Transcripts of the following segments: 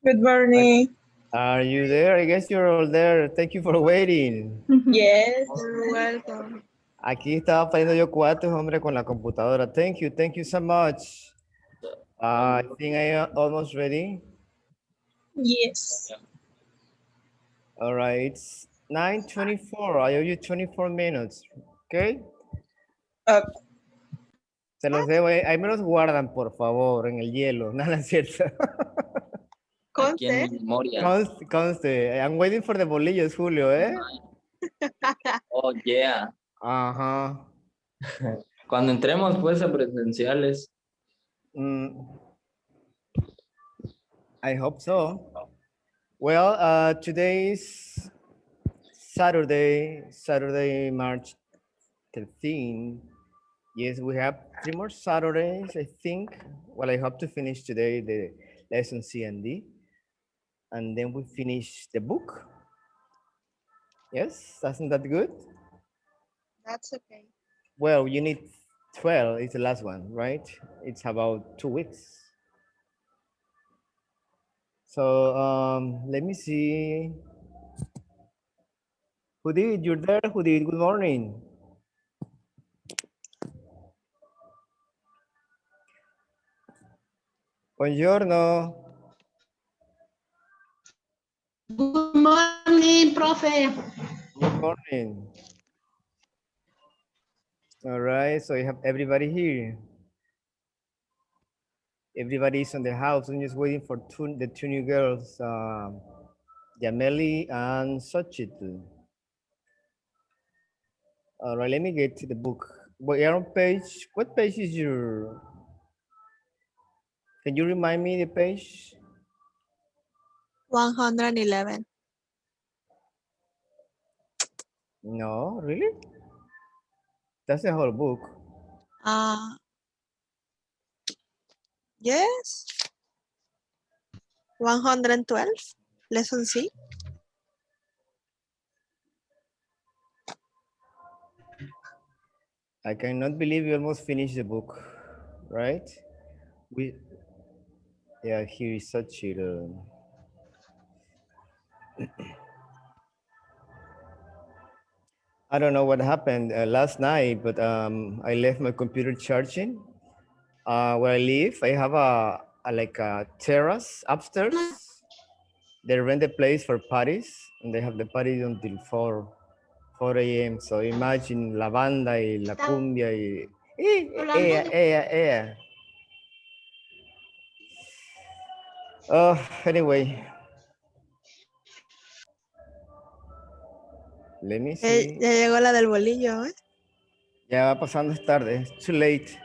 Good morning. Are you there? I guess you're all there. Thank you for waiting. Yes. You're welcome. Aquí estaba poniendo yo cuates, hombre, con la computadora. Thank you so much. I think I am almost ready. Yes. All right, it's 9:24. I owe you 24 minutes. Okay. Uh, Se los debo. Ahí me los guardan, por favor, en el hielo. Nada, es cierto. Aquí en Conste. mi memoria. Conste. I'm waiting for the bolillos, Julio, ¿eh? Oh, yeah. Ajá. Cuando entremos, pues, a presenciales. Mm, I hope so. Well, today's Saturday, March 13th. Yes, we have 3 more Saturdays, I think. Well, I hope to finish today the lesson C and D. And then we finish the book. Yes, isn't that good? That's okay. Well, you need 12, it's the last one, right? It's about 2 weeks. So let me see. Judith, you're there, Judith, good morning. Buongiorno. Good morning, profe. Good morning. All right, so you have everybody here. Everybody's in the house. I'm just waiting for the two new girls, Yameli and Xochitl. All right, let me get to the book. We are on page, what page is your, can you remind me the page? 111. No, really? That's the whole book. Uh, yes. 112. Lesson C. I cannot believe you almost finished the book, right? Yeah, here is Xochitl. I don't know what happened last night, but I left my computer charging. Where I live, I have like a terrace upstairs. They rent the place for parties, and they have the party until 4 a.m. So imagine la banda y la cumbia y anyway, let me see. Ya llegó la del bolillo, ¿eh? Ya va pasando, es tarde, it's too late.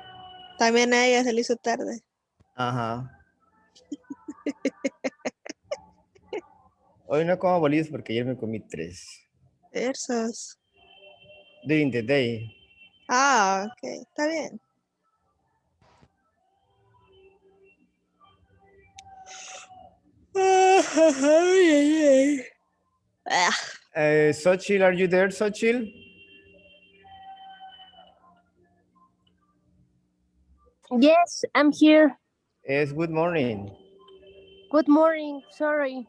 También a ella se le hizo tarde. Ajá. Hoy no como bolillos porque ayer me comí 3. Versos. During the day. Ah, ok. Está bien. Xochitl, are you there, Xochitl? Yes, I'm here. Yes, good morning. Good morning. Sorry.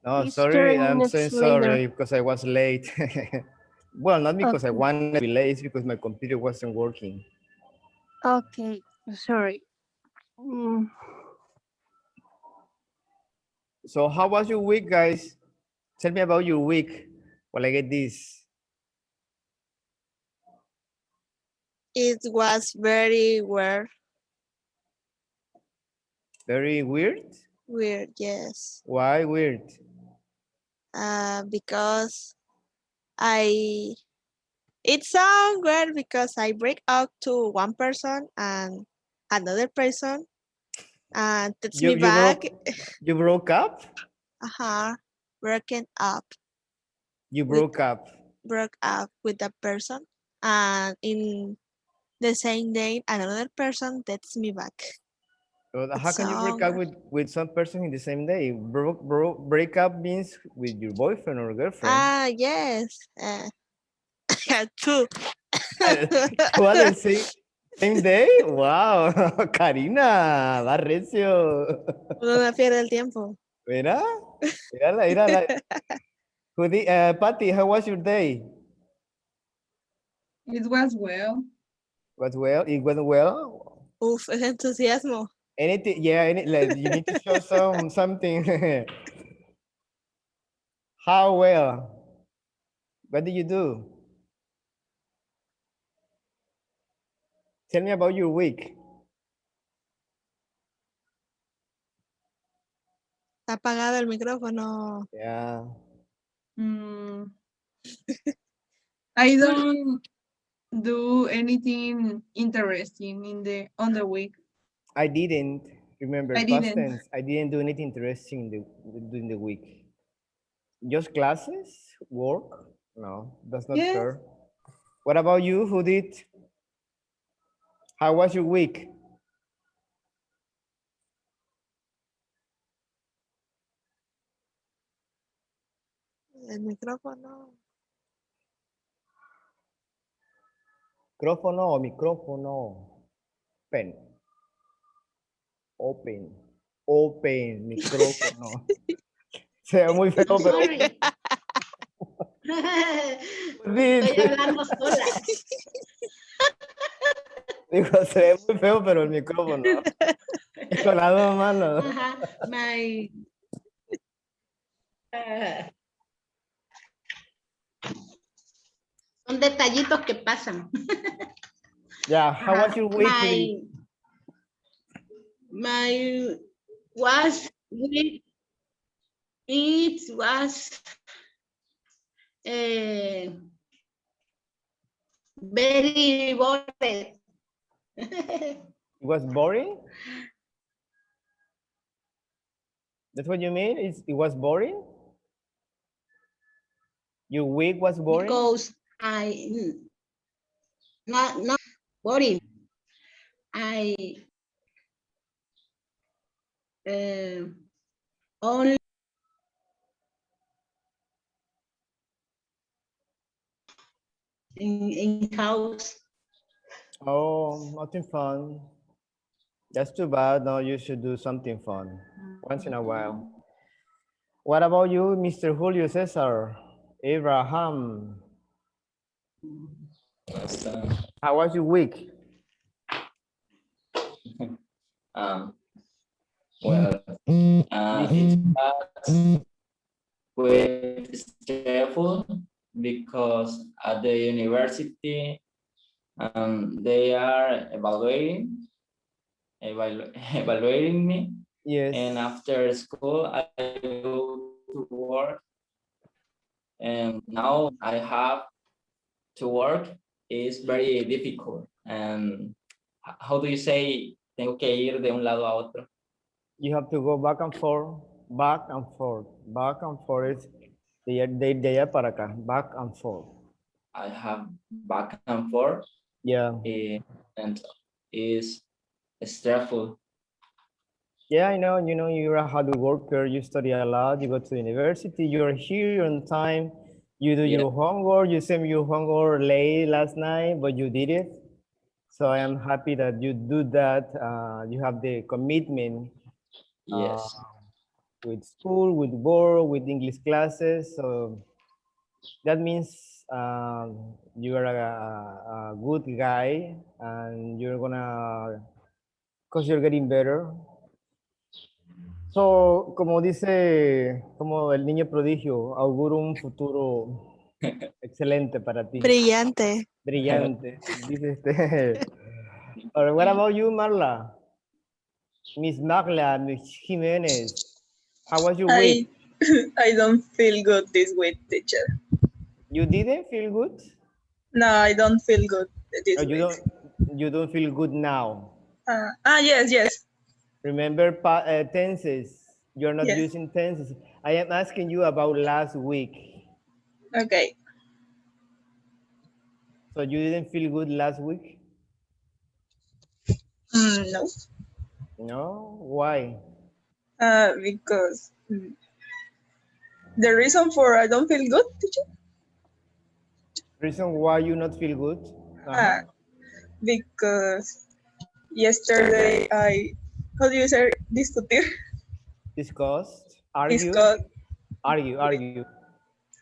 No, It's sorry, 30 I'm so minutes sorry later. because I was late. Well, not because I Okay. wanted to be late, it's because my computer wasn't working. Okay. Sorry. Mm, So how was your week, guys? Tell me about your week while I get this. It was very weird. Very weird? Weird, yes. Why weird? Because it sounds weird because I break out to one person and another person and takes me back. You broke up? Broken up. You with broke up. Broke up with that person, and in the same day another person takes me back. How can you break up with some person in the same day? Break up means with your boyfriend or girlfriend. Yes. Two. Well, let's see. Same day? Wow. Karina, va recio. Uno no pierde el tiempo. Mira, mírala, mírala. Patty, how was your day? It was well. Was well? It went well? Uf, es entusiasmo. Anything? Yeah, like, you need to show something. How well? What did you do? Tell me about your week. Está apagado el micrófono. Yeah. Mm, I don't do anything interesting on the week. I didn't remember I past didn't. tense. I didn't do anything interesting during the week. Just classes, work? No, that's not Yes. fair. What about you? Who did? How was your week? El micrófono. Micrófono o micrófono. Pen. Open. Open. Micrófono. Se ve muy feo, pero. Sorry. Estoy hablando sola. Digo, se ve muy feo, pero el micrófono. Con las dos manos. Ajá, my... son detallitos que pasan. Yeah, how was your week? My was week, it was very boring. It was boring? That's what you mean? It was boring? Your week was boring? Because I not boring. I only in house. Oh, nothing fun. That's too bad. No, you should do something fun once in a while. What about you, Mr. Julio Cesar? Abraham, how was your week? Well, it was quite stressful because at the university they are evaluating me. Yes. And after school, I go to work. And now I have to work. It's very difficult. And how do you say, tengo que ir de un lado a otro? You have to go back and forth, back and forth, back and forth. De allá para acá, back and forth. I have back and forth. Yeah. And it's stressful. Yeah, I know, you know, you're a hard worker, you study a lot, you go to university, you're here on time, you do your homework, you sent your homework late last night, but you did it. So I am happy that you do that. You have the commitment with school, with work, with English classes. So that means you are a good guy and you're gonna, because you're getting better. So, como dice, como el niño prodigio, auguro un futuro excelente para ti. Brillante. Brillante. Dice este. All right, what about you, Marla? Miss Marla, Miss Jimenez. How was your week? I don't feel good this week, teacher. You didn't feel good? No, I don't feel good this Or week. you don't feel good now? Yes. Remember tenses. You're not Yes. using tenses. I am asking you about last week. Okay. So you didn't feel good last week? No. No? Why? Because the reason for I don't feel good, teacher? Reason why you not feel good? because yesterday how do you say discutir? Discussed, argue, Discuss, argue.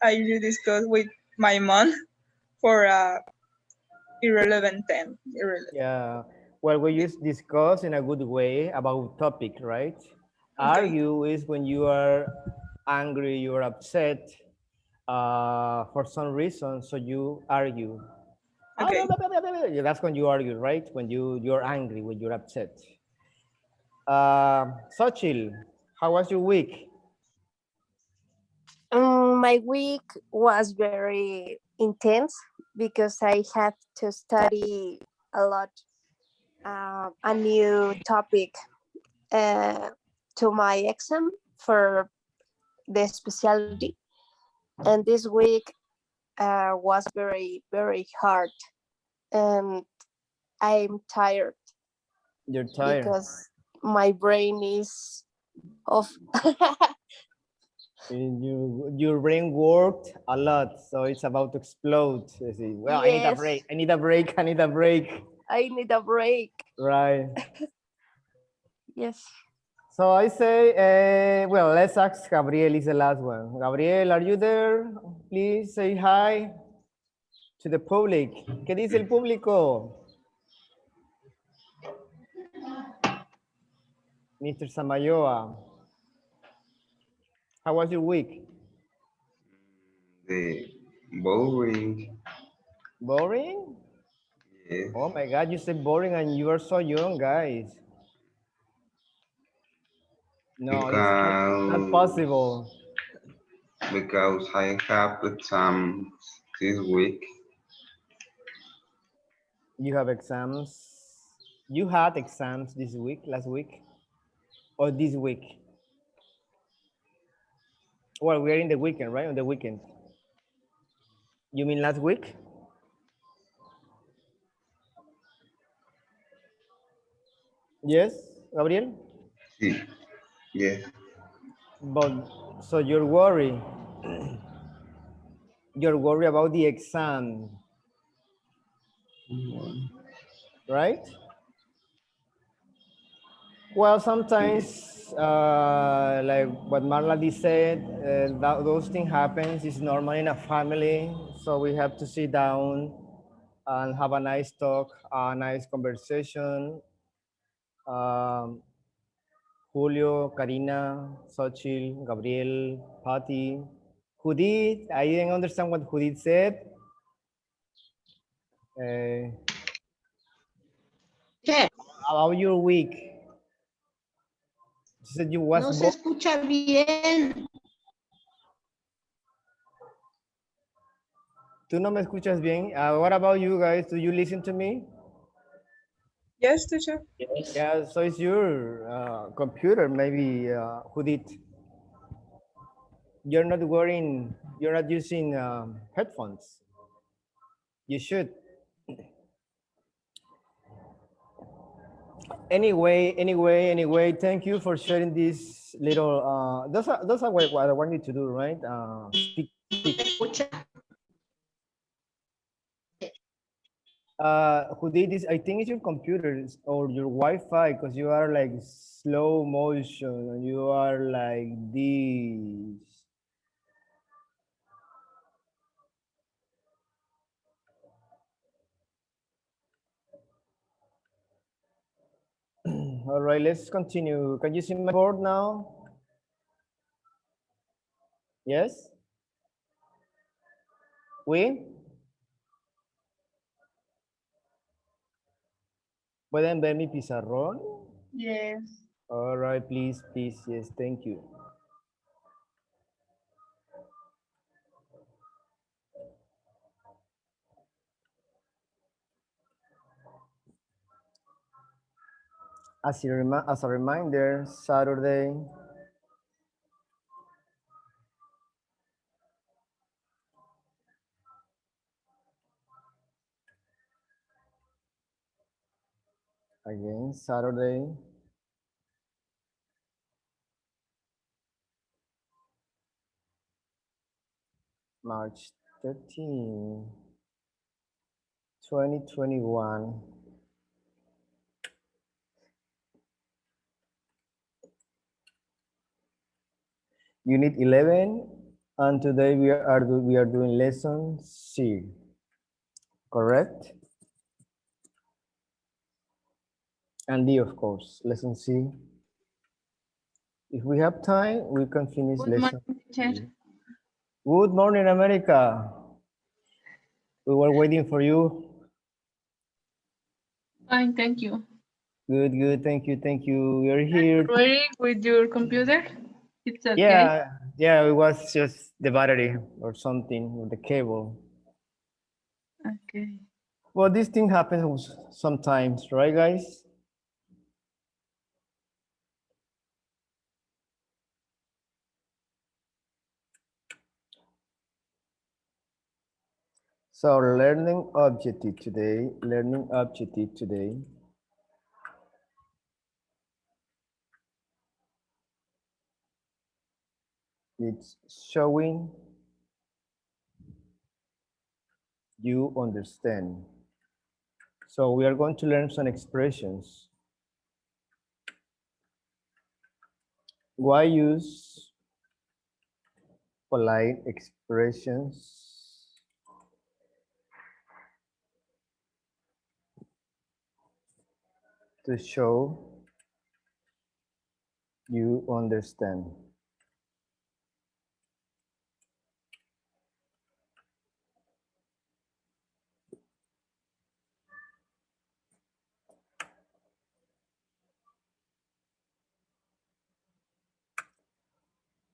I discussed with my mom for a irrelevant thing. Yeah. Well, we use discuss in a good way about topic, right? Okay. Argue is when you are angry, you are upset for some reason, so you argue. Okay. Yeah, that's when you argue, right? When you're angry, when you're upset. Sochil, how was your week? My week was very intense because I had to study a lot, a new topic uh, to my exam for the specialty. And this week was very, very hard. And I'm tired You're tired. because my brain is off. Your brain worked a lot, so it's about to explode. You see, well, I need a Yes, break. I need a break. I need a break. I need a break. Right. Yes. So I say, well, let's ask Gabriel is the last one. Gabriel, are you there? Please say hi to the public. ¿Qué dice el público? Mr. Samayoa, how was your week? The boring. Boring? Yes, Oh my God, you said boring and you are so young, guys. No, it's not because possible. because I have exams this week. You have exams. You had exams this week, last week, or this week? Well, we are in the weekend, right? On the weekend. You mean last week? Yes, Gabriel? Sí, yes, But so you're worried. You're worried about the exam, right? Well, sometimes, like what Marlady said, those things happens. It's normal in a family, so we have to sit down and have a nice talk, a nice conversation. Um, Julio, Karina, Xochitl, Gabriel, Patty, Judith. I didn't understand what Judith said. Uh, Che, about your week. She said you was no se bored. escucha bien. Tú no me escuchas bien. What about you guys? Do you listen to me? Yes, teacher. Yes. Yeah, so it's your computer, maybe, Judith. You're not using headphones. You should. Anyway, thank you for sharing this little, those are what I want you to do, right? Speak. Se escucha. Judith, I think it's your computer or your Wi-Fi because you are like slow motion and you are like this. All right, let's continue. Can you see my board now? Yes? ¿Oui? ¿Pueden ver mi pizarrón? Yes. All right, please, yes, thank you. As a reminder, Saturday, again, Saturday, March 13, 2021. Unit 11, and today we are doing lesson C. Correct? And D, of course, lesson C. If we have time, we can finish Good lesson morning, teacher. C. Good morning, America. We were waiting for you. Fine, thank you. Good, good. Thank you, thank you. We are here. Ready with your computer? It's okay. Yeah, it was just the battery or something with the cable. Okay. Well, this thing happens sometimes, right, guys? So learning objective today, it's showing you understand. So we are going to learn some expressions. Why use polite expressions to show you understand?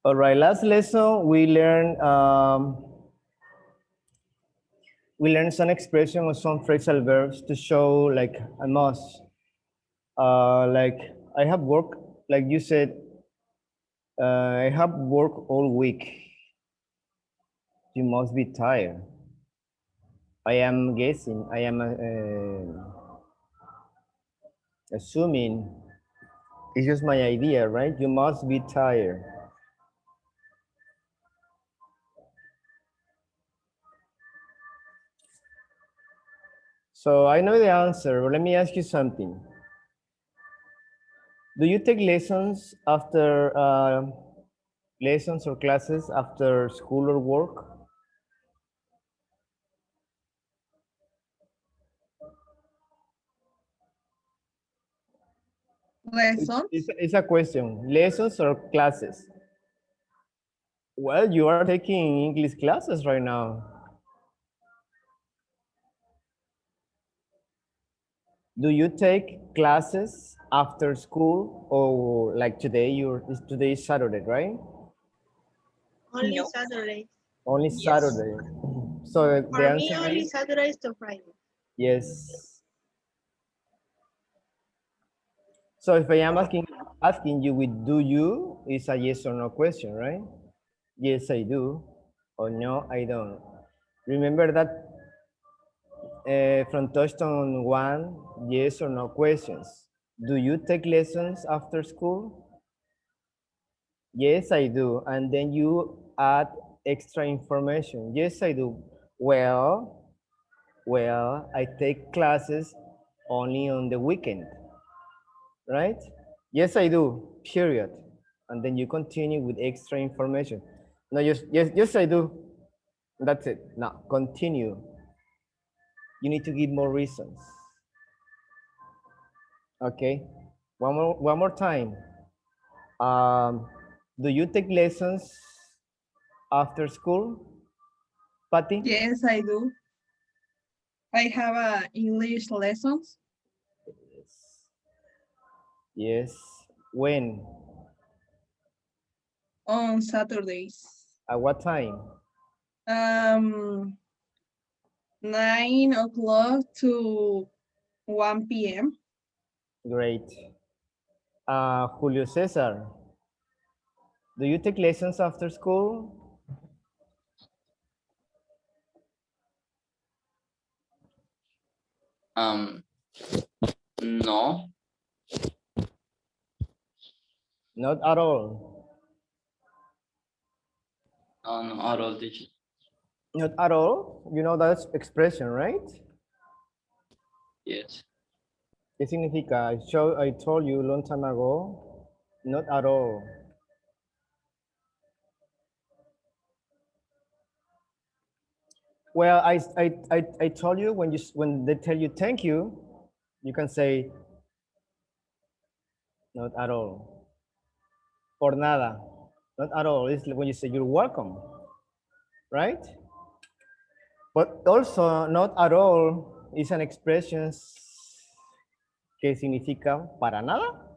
All right, last lesson we learned some expression or some phrasal verbs to show like I must. Like I have work, like you said, I have work all week. You must be tired. I am guessing, I am assuming, it's just my idea, right? You must be tired. So I know the answer, but let me ask you something. Do you take lessons after lessons or classes after school or work? Lessons? It's a question. Lessons or classes? Well, you are taking English classes right now. Do you take classes after school or like today? Today is Saturday, right? Only No. Saturday. Only Yes. Saturday. So the For me, answer only is Saturdays to Friday. yes. So if I am asking you with do you, it's a yes or no question, right? Yes, I do, or no, I don't. Remember that from Touchstone 1, yes or no questions. Do you take lessons after school? Yes, I do. And then you add extra information. Yes, I do. Well, I take classes only on the weekend, right? Yes, I do, period. And then you continue with extra information. No, yes, I do. That's it. Now, continue. You need to give more reasons. Okay, one more time. Do you take lessons after school, Patty? Yes, I do. I have English lessons Yes. When? on Saturdays. At what time? 9 o'clock to 1 p.m. Great. Julio Cesar, do you take lessons after school? No, Not at all. no, at all, teacher. Not at all? You know that expression, right? Yes. ¿Qué significa? I told you a long time ago, not at all. Well, I told you when they tell you thank you, you can say not at all. Por nada. Not at all. It's when you say you're welcome, right? But also not at all is an expression que significa para nada.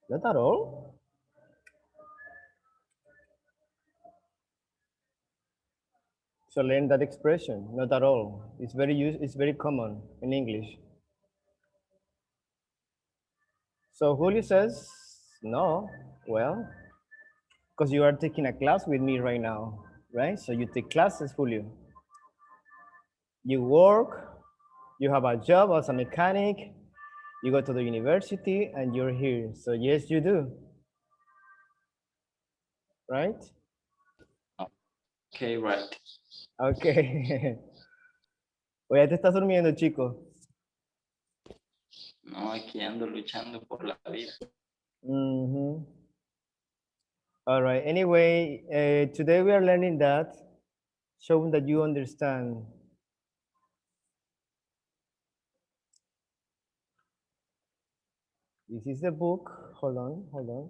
Not at all. So learn that expression, not at all. It's very common in English. So Julio says, no, well, because you are taking a class with me right now, right? So you take classes, Julio. You work, you have a job as a mechanic, you go to the university and you're here. So yes, you do. Right? Okay, right. Okay. O ya te estás durmiendo, chico. No, aquí ando luchando por la vida. Mm-hmm. All right. Anyway, today we are learning that, showing that you understand. This is the book. Hold on, hold on.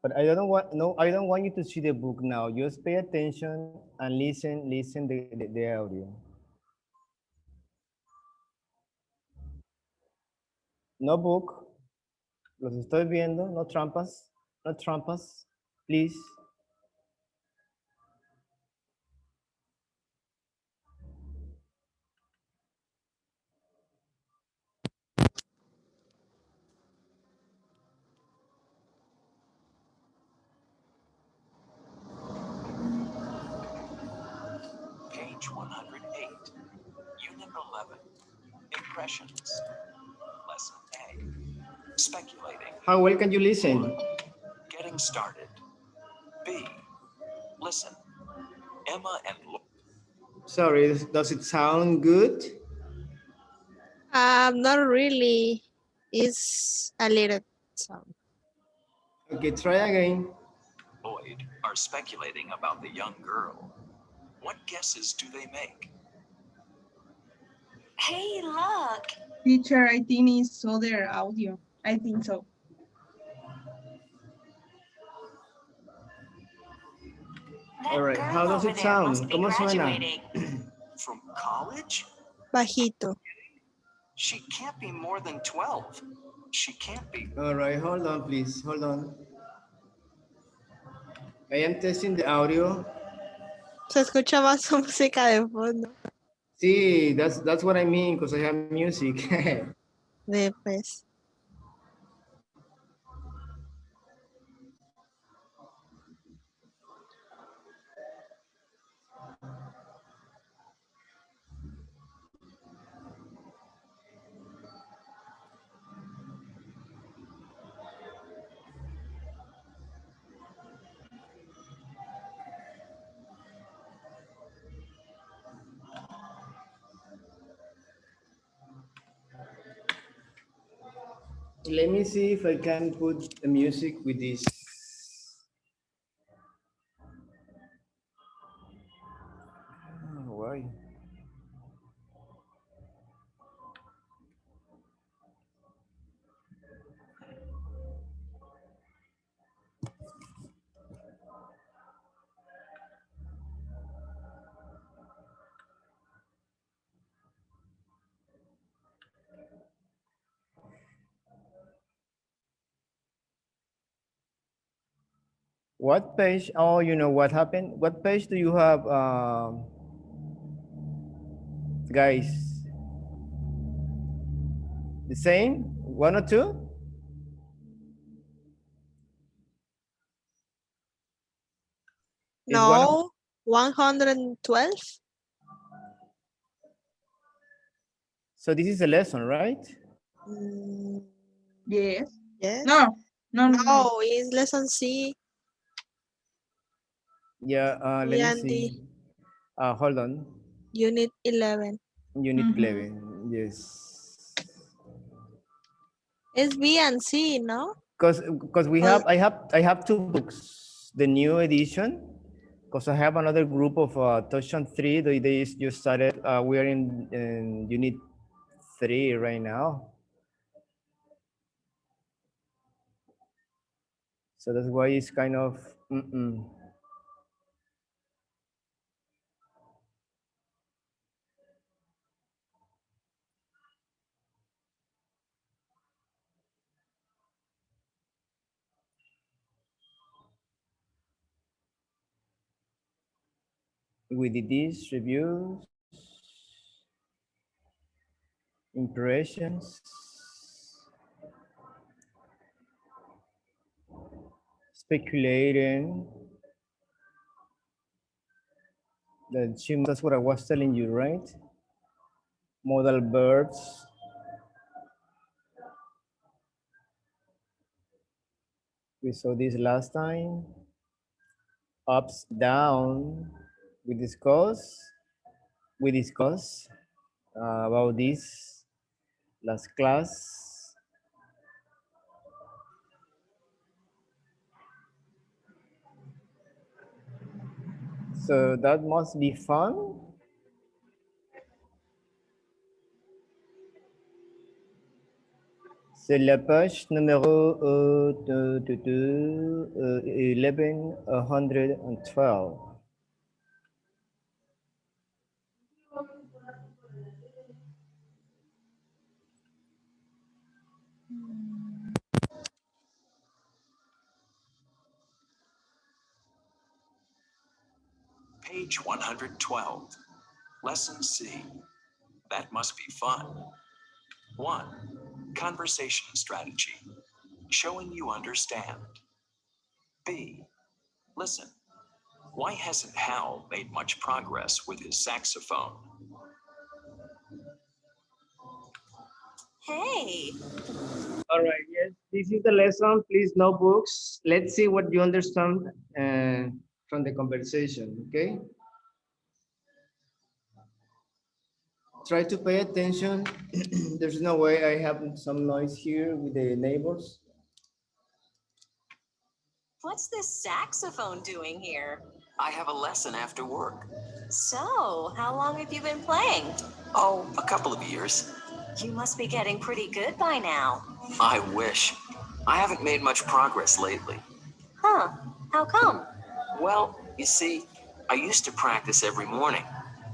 But I don't want I don't want you to see the book now. Just pay attention and listen the audio. No book. Los estoy viendo. No trampas. No trampas. Please. Page 108, Unit 11, Impressions, Lesson A, Speculating. How well can you listen? Getting started. B, listen. Emma and Sorry, does it sound good? Not really. It's a little sound. Okay, try again. Lloyd are speculating about the young girl. What guesses do they make? Hey, look. Teacher, I think it's other audio. I think so. That All right, girl how does over it there sound? must be ¿Cómo suena? graduating. From college? Bajito. She can't be more than 12. She can't be. All right, hold on, please. Hold on. I am testing the audio. Se escucha más su música de fondo. See, that's what I mean because I have music. Ve, pues. Let me see if I can put the music with this. Oh, why? What page? Oh, you know what happened? What page do you have, guys? The same? One or two? Is one of, No, 112. so this is a lesson, right? Mm, Yes. yes. No. No, it's lesson C. Yeah, let me and see. Hold on. Unit 11. Unit Mhm. 11, yes. It's B and C, no? Because we have I have two books, the new edition. Because I have another group of Touchstone 3. They just started. We are in unit 3 right now. So that's why it's kind of we did these reviews, impressions, speculating. That's what I was telling you, right? Modal verbs. We saw this last time. Ups, down. We discussed about this last class. So that must be fun. C'est la page numéro 1112. Page 112. Lesson C. That must be fun. 1. Conversation strategy. Showing you understand. B. Listen. Why hasn't Hal made much progress with his saxophone? Hey. All right, yes, this is the lesson. Please, no books. Let's see what you understand from the conversation, okay? Try to pay attention. There's no way I have some noise here with the neighbors. What's this saxophone doing here? I have a lesson after work. So, how long have you been playing? Oh, a couple of years. You must be getting pretty good by now. I wish. I haven't made much progress lately. Huh, how come? Well, you see, I used to practice every morning,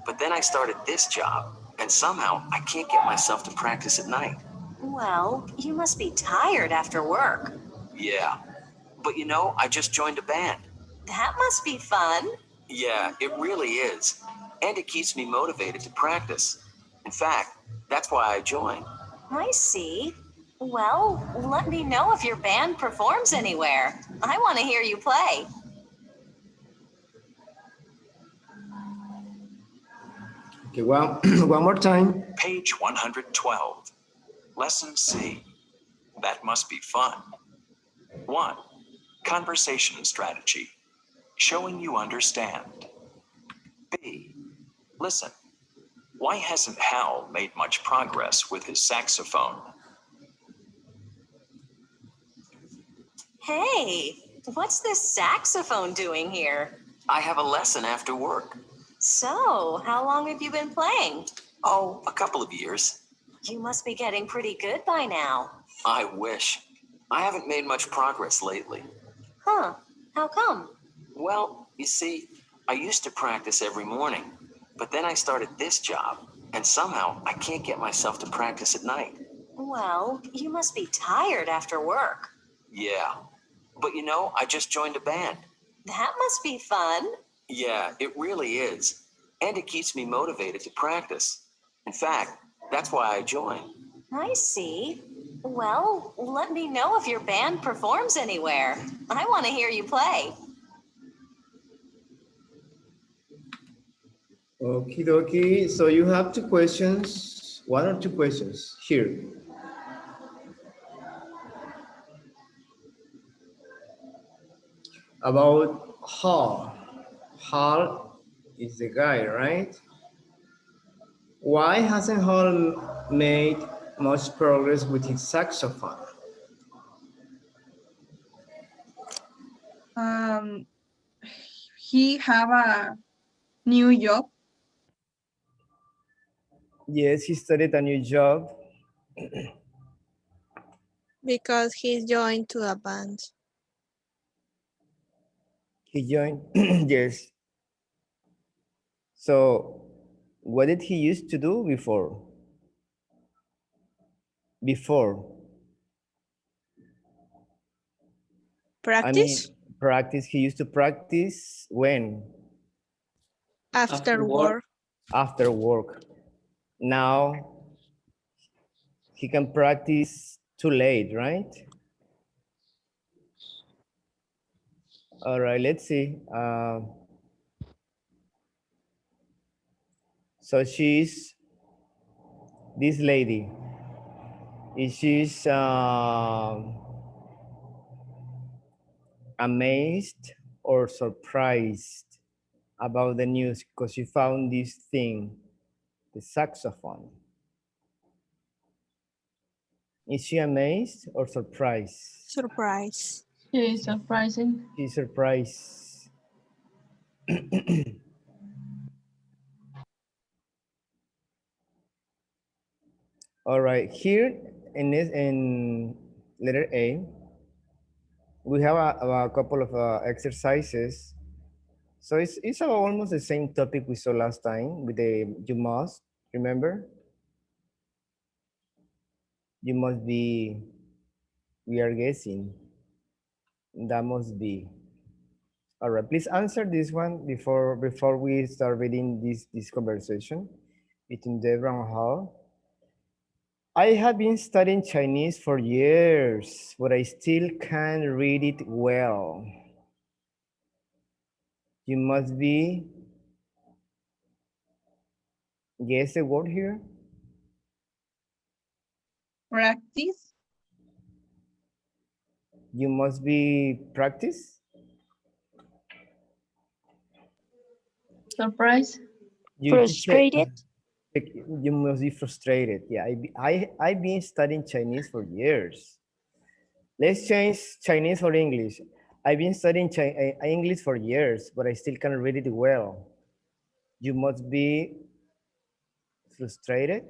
but then I started this job, and somehow I can't get myself to practice at night. Well, you must be tired after work. Yeah, but you know, I just joined a band. That must be fun. Yeah, it really is. And it keeps me motivated to practice. In fact, that's why I joined. I see. Well, let me know if your band performs anywhere. I want to hear you play. Okay, well, one more time. Page 112. Lesson C. That must be fun. 1. Conversation strategy. Showing you understand. B. Listen. Why hasn't Hal made much progress with his saxophone? Hey, what's this saxophone doing here? I have a lesson after work. So, how long have you been playing? Oh, a couple of years. You must be getting pretty good by now. I wish. I haven't made much progress lately. Huh, how come? Well, you see, I used to practice every morning, but then I started this job, and somehow I can't get myself to practice at night. Well, you must be tired after work. Yeah, but you know, I just joined a band. That must be fun. Yeah, it really is. And it keeps me motivated to practice. In fact, that's why I joined. I see. Well, let me know if your band performs anywhere. I want to hear you play. Okie dokie. So you have two questions, one or two questions here. About Hall. Hall is the guy, right? Why hasn't Hall made much progress with his saxophone? He have a new job. Yes, he started a new job. Because he joined to a band. He joined, yes. So, what did he used to do before? Before, I Practice mean, practice. He used to practice when? after work. After work. Now, he can practice too late, right? All right, let's see. So she's this lady. Is she's amazed or surprised about the news because she found this thing, the saxophone. Is she amazed or surprised? Surprise. It's surprising. She's surprised. All right, here in letter A, we have a couple of exercises. So it's almost the same topic we saw last time with the you must, remember? You must be, we are guessing. That must be. All right, please answer this one before we start reading this conversation between Debra and Hal. I have been studying Chinese for years, but I still can't read it well. You must be, guess the word here? Practice. You must be practice? Surprise. You say, Frustrated. you must be frustrated. Yeah, I've been studying Chinese for years. Let's change Chinese for English. I've been studying English for years, but I still can't read it well. You must be frustrated.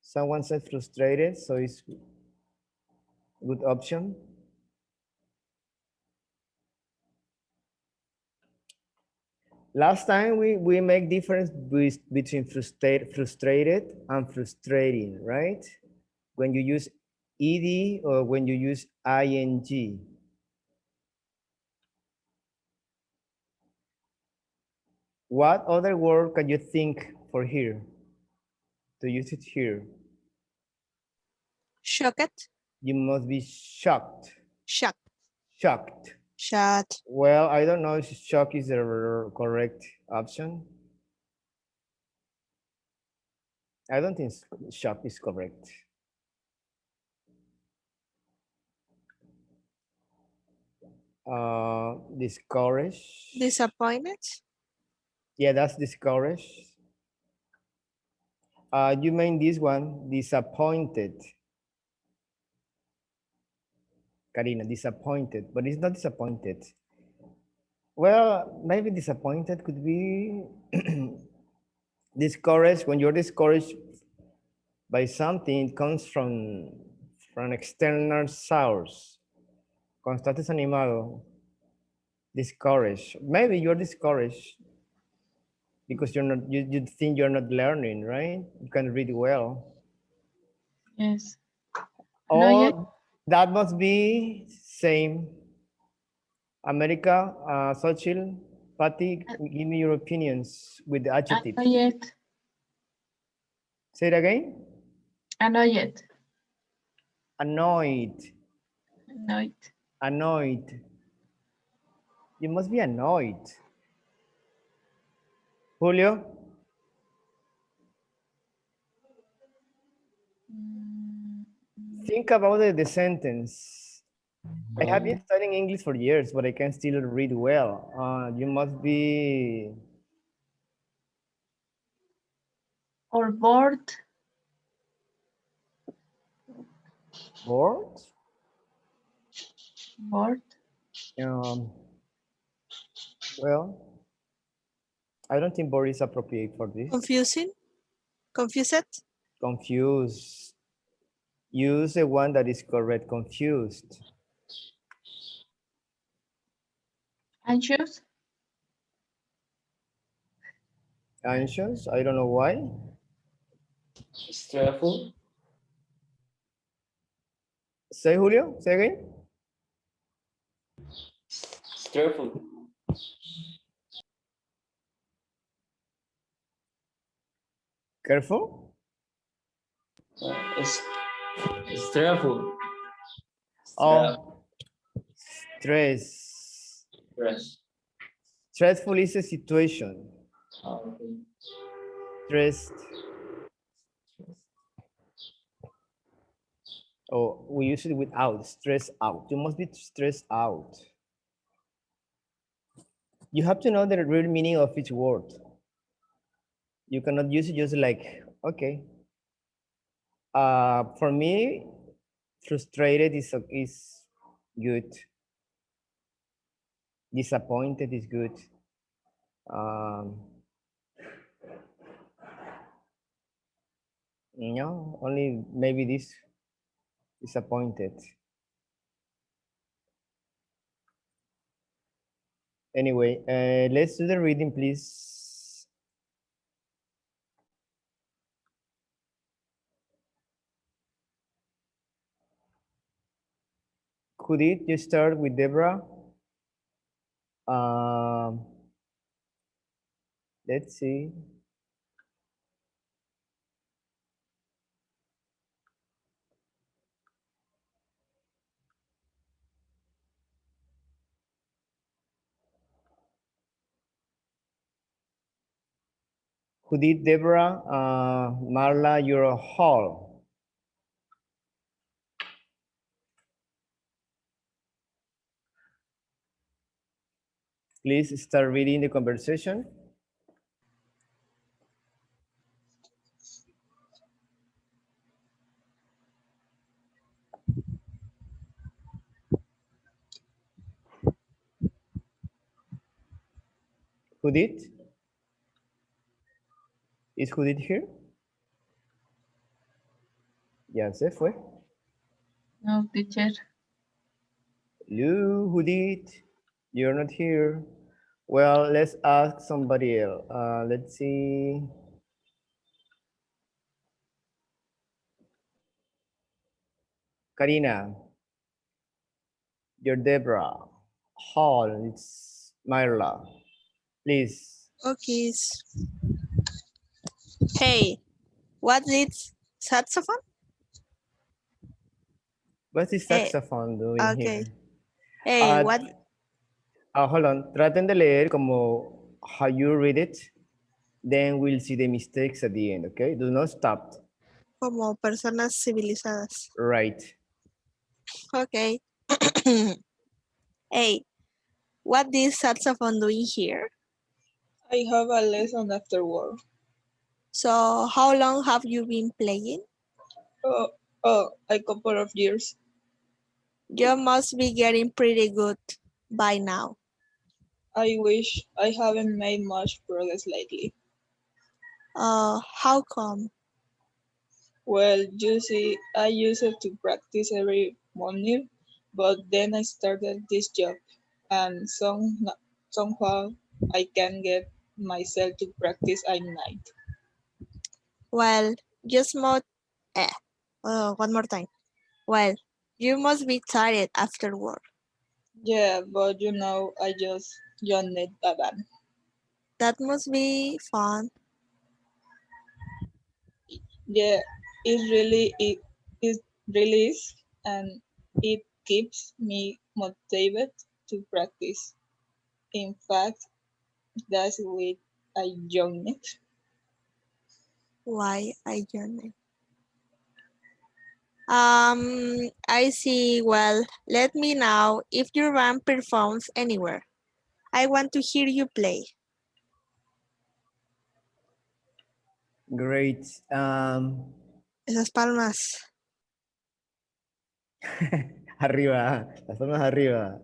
Someone said frustrated, so it's a good option. Last time we make difference between frustrated and frustrating, right? When you use ed or when you use ing. What other word can you think for here? To use it here. Shocked. You must be shocked. Shocked. Shocked. Shot. Well, I don't know if shock is the correct option. I don't think shock is correct. Discouraged. Disappointed. Yeah, that's discouraged. You mean this one, disappointed. Karina, disappointed, but it's not disappointed. Well, maybe disappointed could be discouraged. When you're discouraged by something, it comes from external source. Cuando estás desanimado, discouraged. Maybe you're discouraged because you think you're not learning, right? You can read well. Yes. Not yet. Or that must be same. America, Sochil, Patty, give me your opinions with the adjectives. Not yet. Say it again. Not yet. Annoyed. Not. Annoyed. You must be annoyed. Julio? Think about the sentence. I have been studying English for years, but I can still read well. You must be... Or bored. Bored? Bored. Well, I don't think bored is appropriate for this. Confusing? Confused? Confused. Use the one that is correct. Confused. Anxious. Anxious. I don't know why. Stressful. Say, Julio. Say again. Stressful. Careful. It's stressful. Oh, stress. Stress. Stressful is a situation. Okay. Stressed. Oh, we use it without. Stress out. You must be stressed out. You have to know the real meaning of each word. You cannot use it just like, okay. For me, frustrated is good. Disappointed is good. No, only maybe this disappointed. Anyway, let's do the reading, please. Could you start with Deborah? Let's see. Judith, Deborah, Marla, you're a hall. Please start reading the conversation. Judith? Is Judith here? Ya se fue. No, teacher. Hello, Judith. You're not here. Well, let's ask somebody else. Let's see. Karina. You're Deborah. Hall, it's Marla. Please. Okay. Hey, what is saxophone? What's this Hey, saxophone doing okay. here? Hey, what? Hold on. Traten de leer como how you read it. Then we'll see the mistakes at the end, okay? Do not stop. Como personas civilizadas. Right. Okay. Hey, what is saxophone doing here? I have a lesson after work. So, how long have you been playing? A couple of years. You must be getting pretty good by now. I wish. I haven't made much progress lately. How come? Well, you see, I used to practice every morning, but then I started this job, and somehow I can't get myself to practice at night. Well, just more. One more time. Well, you must be tired after work. Yeah, but I just joined a band. That must be fun. Yeah, it really is, and it keeps me motivated to practice. In fact, that's why I joined it. Why I journey? I see. Well, let me know if your band performs anywhere. I want to hear you play. Great. Esas palmas. Arriba, las palmas arriba.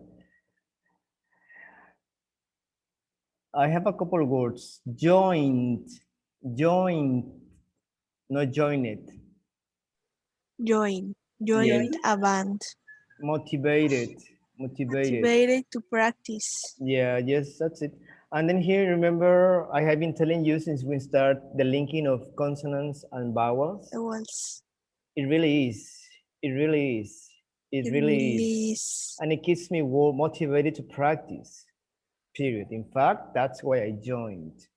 I have a couple words. Joined, joined, not join it. Join. Yes. Joined a band. Motivated, motivated. Motivated to practice. Yeah, yes, that's it. And then here, remember, I have been telling you since we start the linking of consonants and vowels. Vowels. It really is. It really is. It really is. And it keeps me motivated to practice, period. In fact, that's why I joined.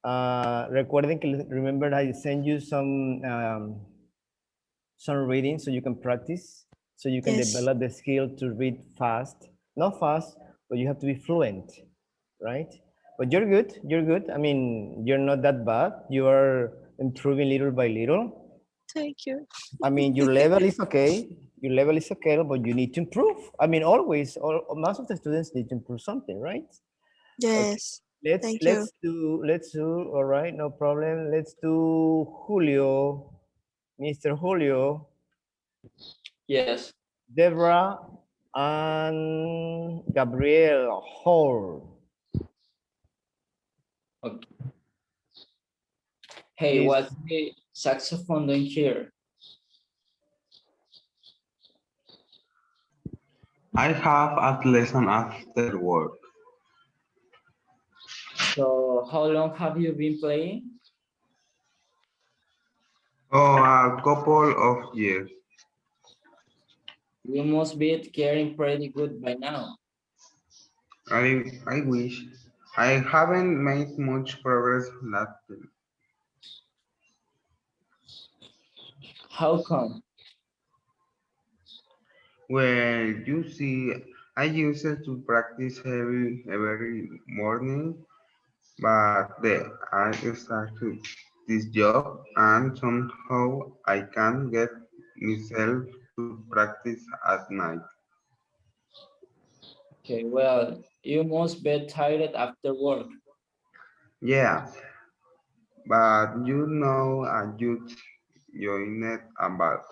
Recuerden que, remember I sent you some reading so you can practice, so you can develop the skill to read fast. Not fast, but you have to be fluent, right? But you're good, you're good. I mean, you're not that bad. You are improving little by little. Thank you. I mean, your level is okay. Your level is okay, but you need to improve. I mean, always, most of the students need to improve something, right? Yes. Okay. Let's do, all right, no problem. Let's do Julio, Mr. Julio. Yes. Deborah and Gabriel Hall. Okay. Hey, what's the saxophone doing here? I have a lesson after work. So how long have you been playing? Oh, a couple of years. You must be getting pretty good by now. I wish. I haven't made much progress lately. How come? Well, you see, I used to practice every morning, but then I started this job and somehow I can't get myself to practice at night. Okay, well, you must be tired after work. Yeah, but you know, I just joined about.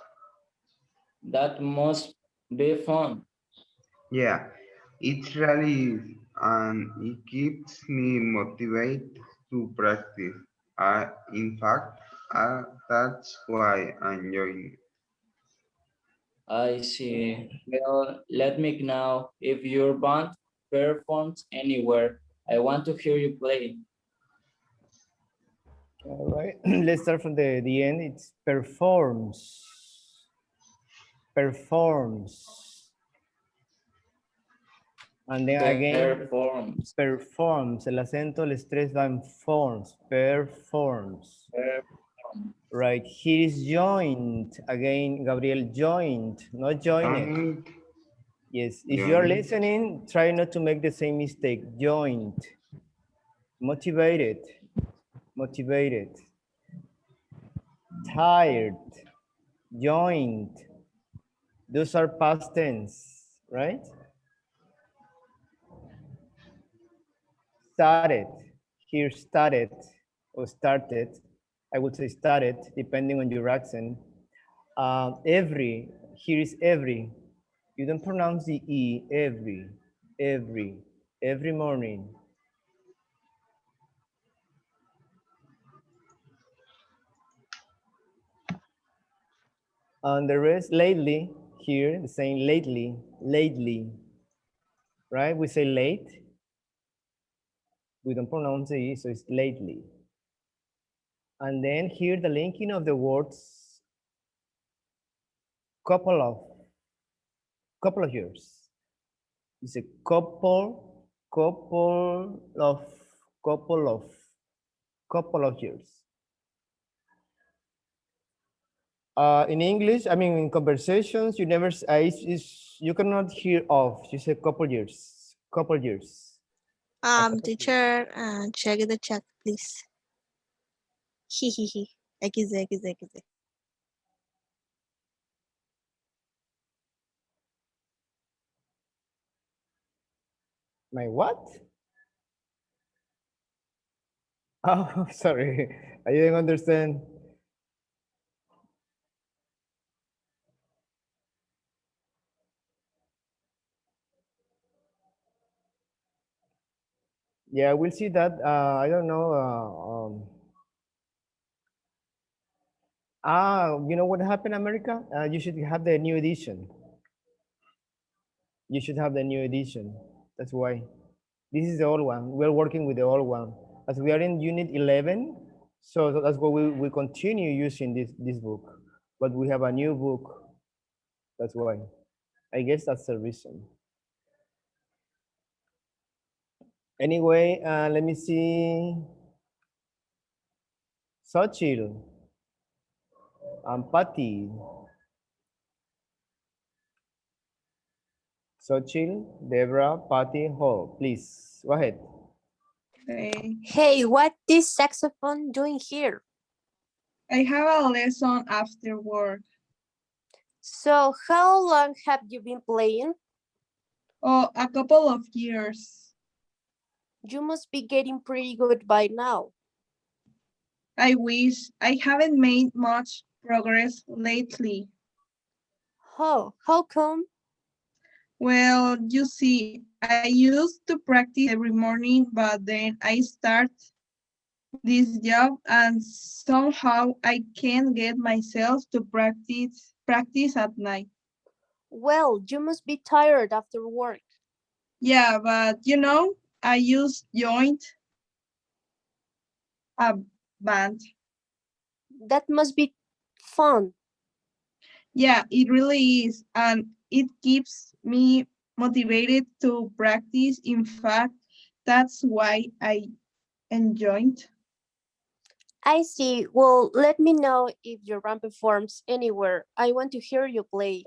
That must be fun. Yeah, it really is, and it keeps me motivated to practice. In fact, that's why I'm joining. I see. Well, let me know if your band performs anywhere. I want to hear you play. All right, let's start from the end. It's performs. Performs. And then again, performs. El acento, el estrés va en forms. Performs. Right, he is joined. Again, Gabriel, joined, not joined. Yes, if you are listening, try not to make the same mistake. Joined. Motivated. Motivated. Tired. Joined. Those are past tense, right? Started. Here started or started. I would say started, depending on your accent. Every. Here is every. You don't pronounce the E. Every morning. And the rest, lately, here, the saying lately, right? We say late. We don't pronounce the E, so it's lately. And then here, the linking of the words, couple of years. It's a couple of years. In English, I mean, in conversations, you never, you cannot hear of. You say couple years. Teacher, check the chat, please. Hehehe. XD. My what? Oh, sorry. I didn't understand. Yeah, we'll see that. I don't know. You know what happened, America? You should have the new edition. You should have the new edition. That's why. This is the old one. We're working with the old one. As we are in unit 11, so that's why we continue using this book. But we have a new book. That's why. I guess that's the reason. Anyway, let me see. Sochil, Patty. Sochil, Debra, Patty, Hall. Please, go ahead. Okay. Hey, what is saxophone doing here? I have a lesson after work. So how long have you been playing? Oh, a couple of years. You must be getting pretty good by now. I wish I haven't made much progress lately. Oh, how come? Well, you see, I used to practice every morning, but then I start this job and somehow I can't get myself to practice at night. Well, you must be tired after work. Yeah, but I used joined a band. That must be fun. Yeah, it really is, and it keeps me motivated to practice. In fact, that's why I enjoyed. I see. Well, let me know if your band performs anywhere. I want to hear you play.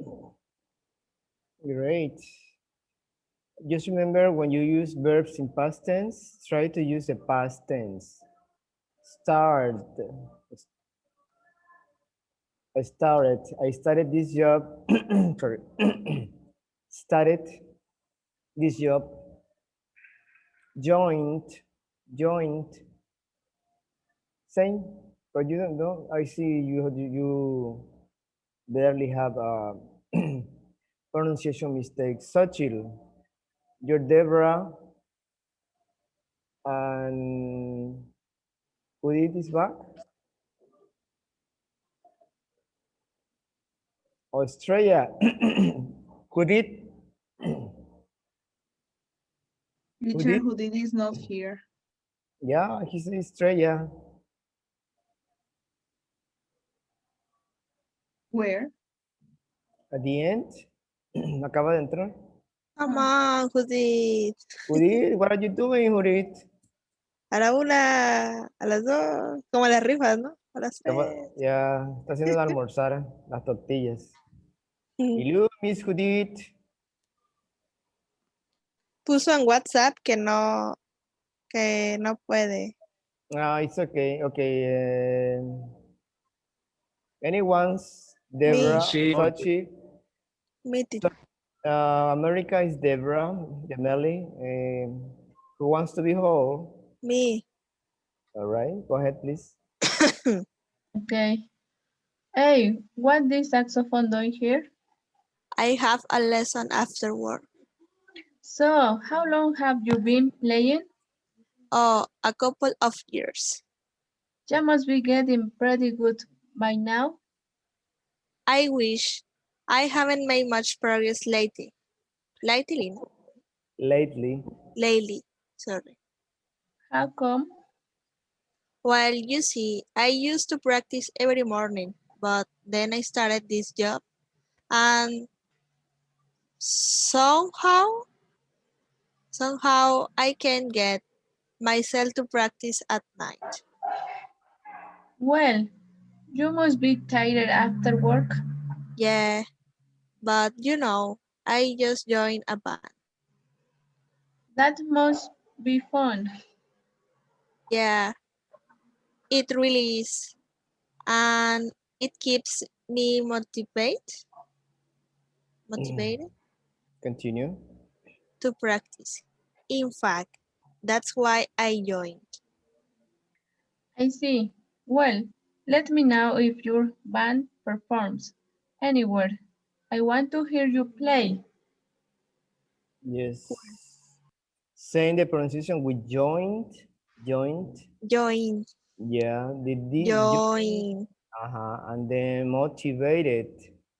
Great. Just remember when you use verbs in past tense, try to use the past tense. Start. I started this job. Sorry. Started this job. Joined. Joined. Same. But you don't know. I see you barely have pronunciation mistakes. Sochil. You're Deborah. And who did this back? Australia. Who did? Who Teacher did? Houdini is not here. Yeah, he's Australia. Where? At the end, acaba de entrar. Come on, Judith. Judith, what are you doing, Judith? A la una, a las dos, como las rifas, ¿no? A las tres. Ya, está haciendo de almorzar las tortillas. Y luego, Miss Judith. Puso en WhatsApp que no puede. It's okay. Okay. Anyone's Me, Deborah, Sí, Sochi. me, teacher. America is Deborah, Jameli. Who wants to be whole? Me. All right, go ahead, please. Okay. Hey, what is saxophone doing here? I have a lesson after work. So, how long have you been playing? Oh, a couple of years. You must be getting pretty good by now. I wish I haven't made much progress lately. Lately, no? Lately. Lately, sorry. How come? Well, you see, I used to practice every morning, but then I started this job and somehow I can get myself to practice at night. Well, you must be tired after work. Yeah, but I just joined a band. That must be fun. Yeah, it really is. And it keeps me motivated Continue. to practice. In fact, that's why I joined. I see. Well, let me know if your band performs anywhere. I want to hear you play. Yes. saying the pronunciation with joint, joint. Join. Yeah, the D, joint. Join. And then motivated.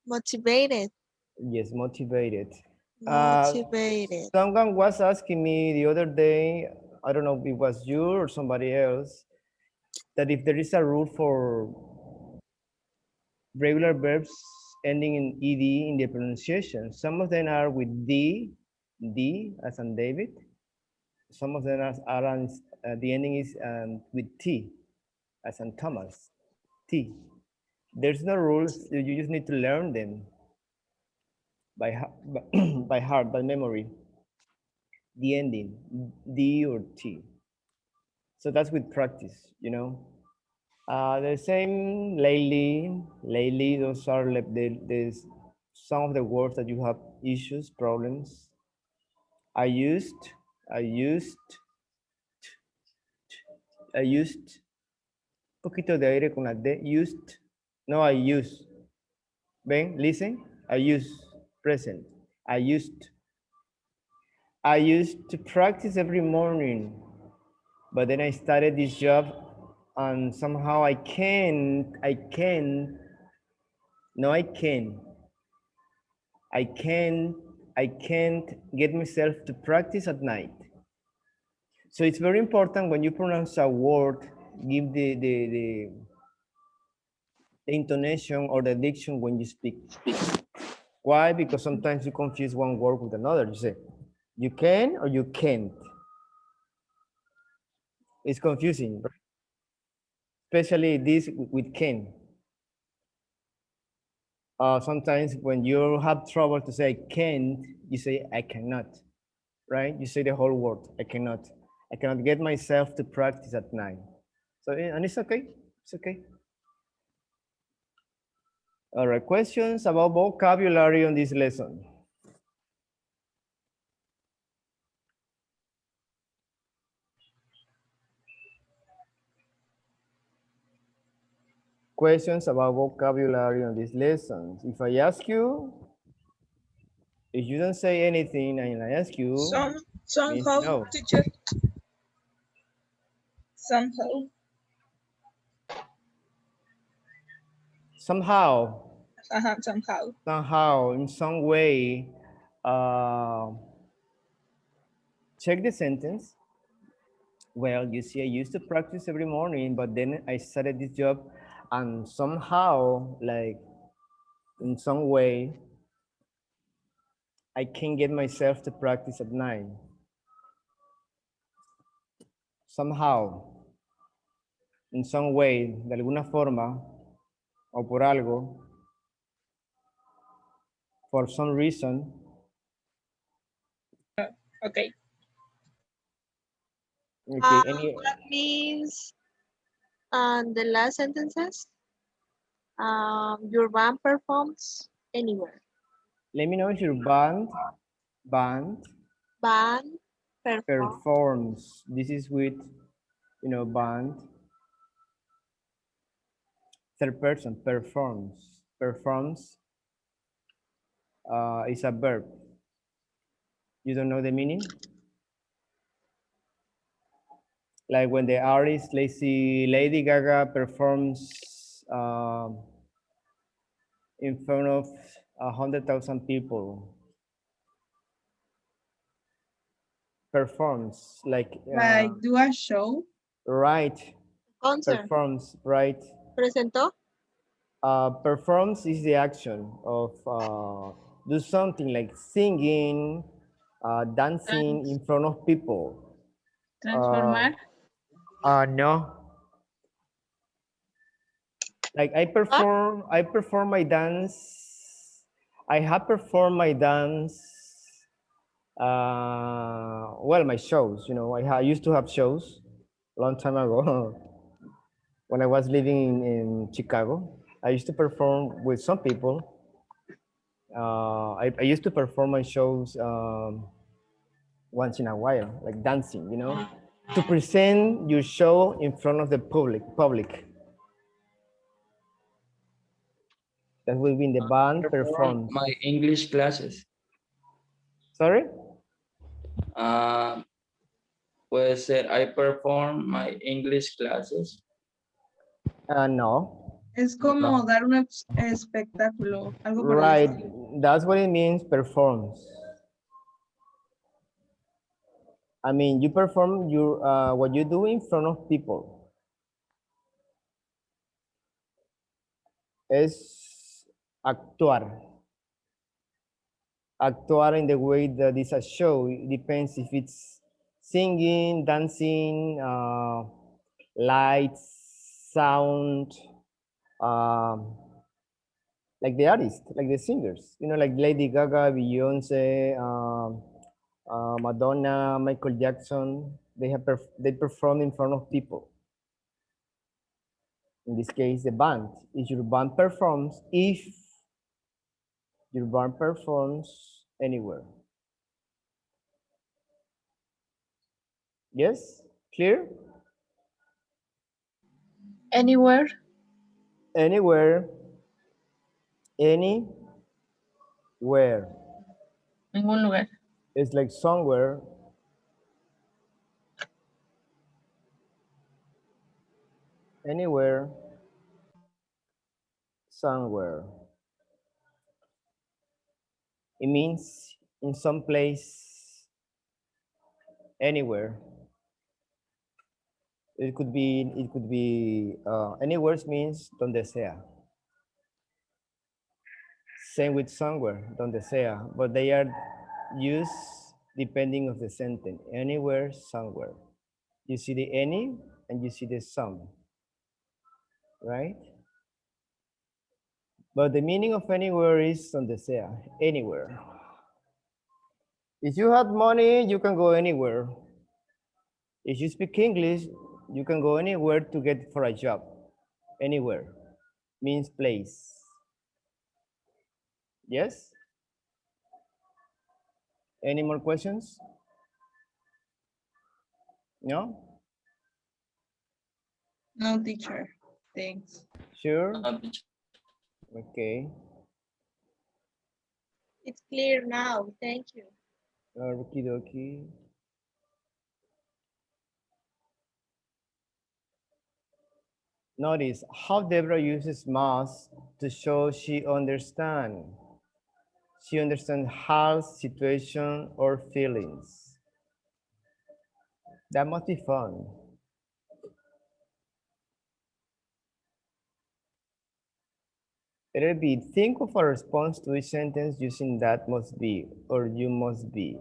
Motivated. Yes, motivated. Motivated. Someone was asking me the other day, I don't know if it was you or somebody else, that if there is a rule for regular verbs ending in ed in the pronunciation. Some of them are with D as in David. Some of them are on, the ending is with T as in Thomas. T. There's no rules. You just need to learn them by heart, by memory. The ending, D or T. So that's with practice, you know. The same lately, those are like there's some of the words that you have issues, problems. I used, I used, I used, poquito de aire con la D, used, no, I use. Ven, listen, I use, present. I used to practice every morning, but then I started this job and somehow no, I can I can't get myself to practice at night. So it's very important when you pronounce a word, give the intonation or the diction when you speak. Why? Because sometimes you confuse one word with another. You say, you can or you can't. It's confusing, right? Especially this with can. Sometimes when you have trouble to say can't, you say I cannot, right? You say the whole word, I cannot. I cannot get myself to practice at night. So, and it's okay, it's okay. All right, questions about vocabulary on this lesson? Questions about vocabulary on these lessons. If I ask you, if you don't say anything and I ask you, means Somehow, no. teacher, somehow. Somehow, Somehow. somehow, in some way, uh, check the sentence. Well, you see, I used to practice every morning, but then I started this job and somehow, like in some way, I can get myself to practice at night. Somehow, in some way, de alguna forma, o por algo, for some reason. Okay. Okay, any, That means the last sentences. Your band performs anywhere. let me know if your band Band perform. performs. This is with, you know, band. Third person, performs. Performs is a verb. You don't know the meaning? Like when the artist, let's see, Lady Gaga performs in front of 100,000 people. Performs, like do a show. right, Concert. performs, right. Presentó. Performs is the action of do something like singing, dancing in front of people. Transformar. No, like What? I perform my dance. I have performed my dance. Well, my shows, you know, I used to have shows a long time ago when I was living in Chicago. I used to perform with some people. I used to perform my shows once in a while, like dancing, you know, to present your show in front of the public. That will be in the band Perform performs. my English classes. Sorry? puede ser, I perform my English classes. No. Es como dar un espectáculo, algo por el Right. estilo. That's what it means, performs. I mean, you perform what you do in front of people. Es actuar. Actuar in the way that is a show. It depends if it's singing, dancing, lights, sound, um, like the artists, like the singers, like Lady Gaga, Beyonce, Madonna, Michael Jackson. They perform in front of people. In this case, the band. If your band performs anywhere. Yes, clear? Anywhere, Anywhere, anywhere. ningún lugar. It's like somewhere. Anywhere, somewhere. It means in some place, anywhere. It could be anywhere means donde sea. Same with somewhere, donde sea, but they are used depending of the sentence. Anywhere, somewhere. You see the any and you see the some, right? But the meaning of anywhere is donde sea, anywhere. If you have money, you can go anywhere. If you speak English, you can go anywhere to get for a job. Anywhere means place. Yes? Any more questions? No? No, teacher. Thanks. Sure? Okay. It's clear now. Thank you. Okie dokie. Notice how Deborah uses must to show she understands. She understands Hal's situation or feelings. That must be fun. It'll be, think of a response to each sentence using that must be or you must be,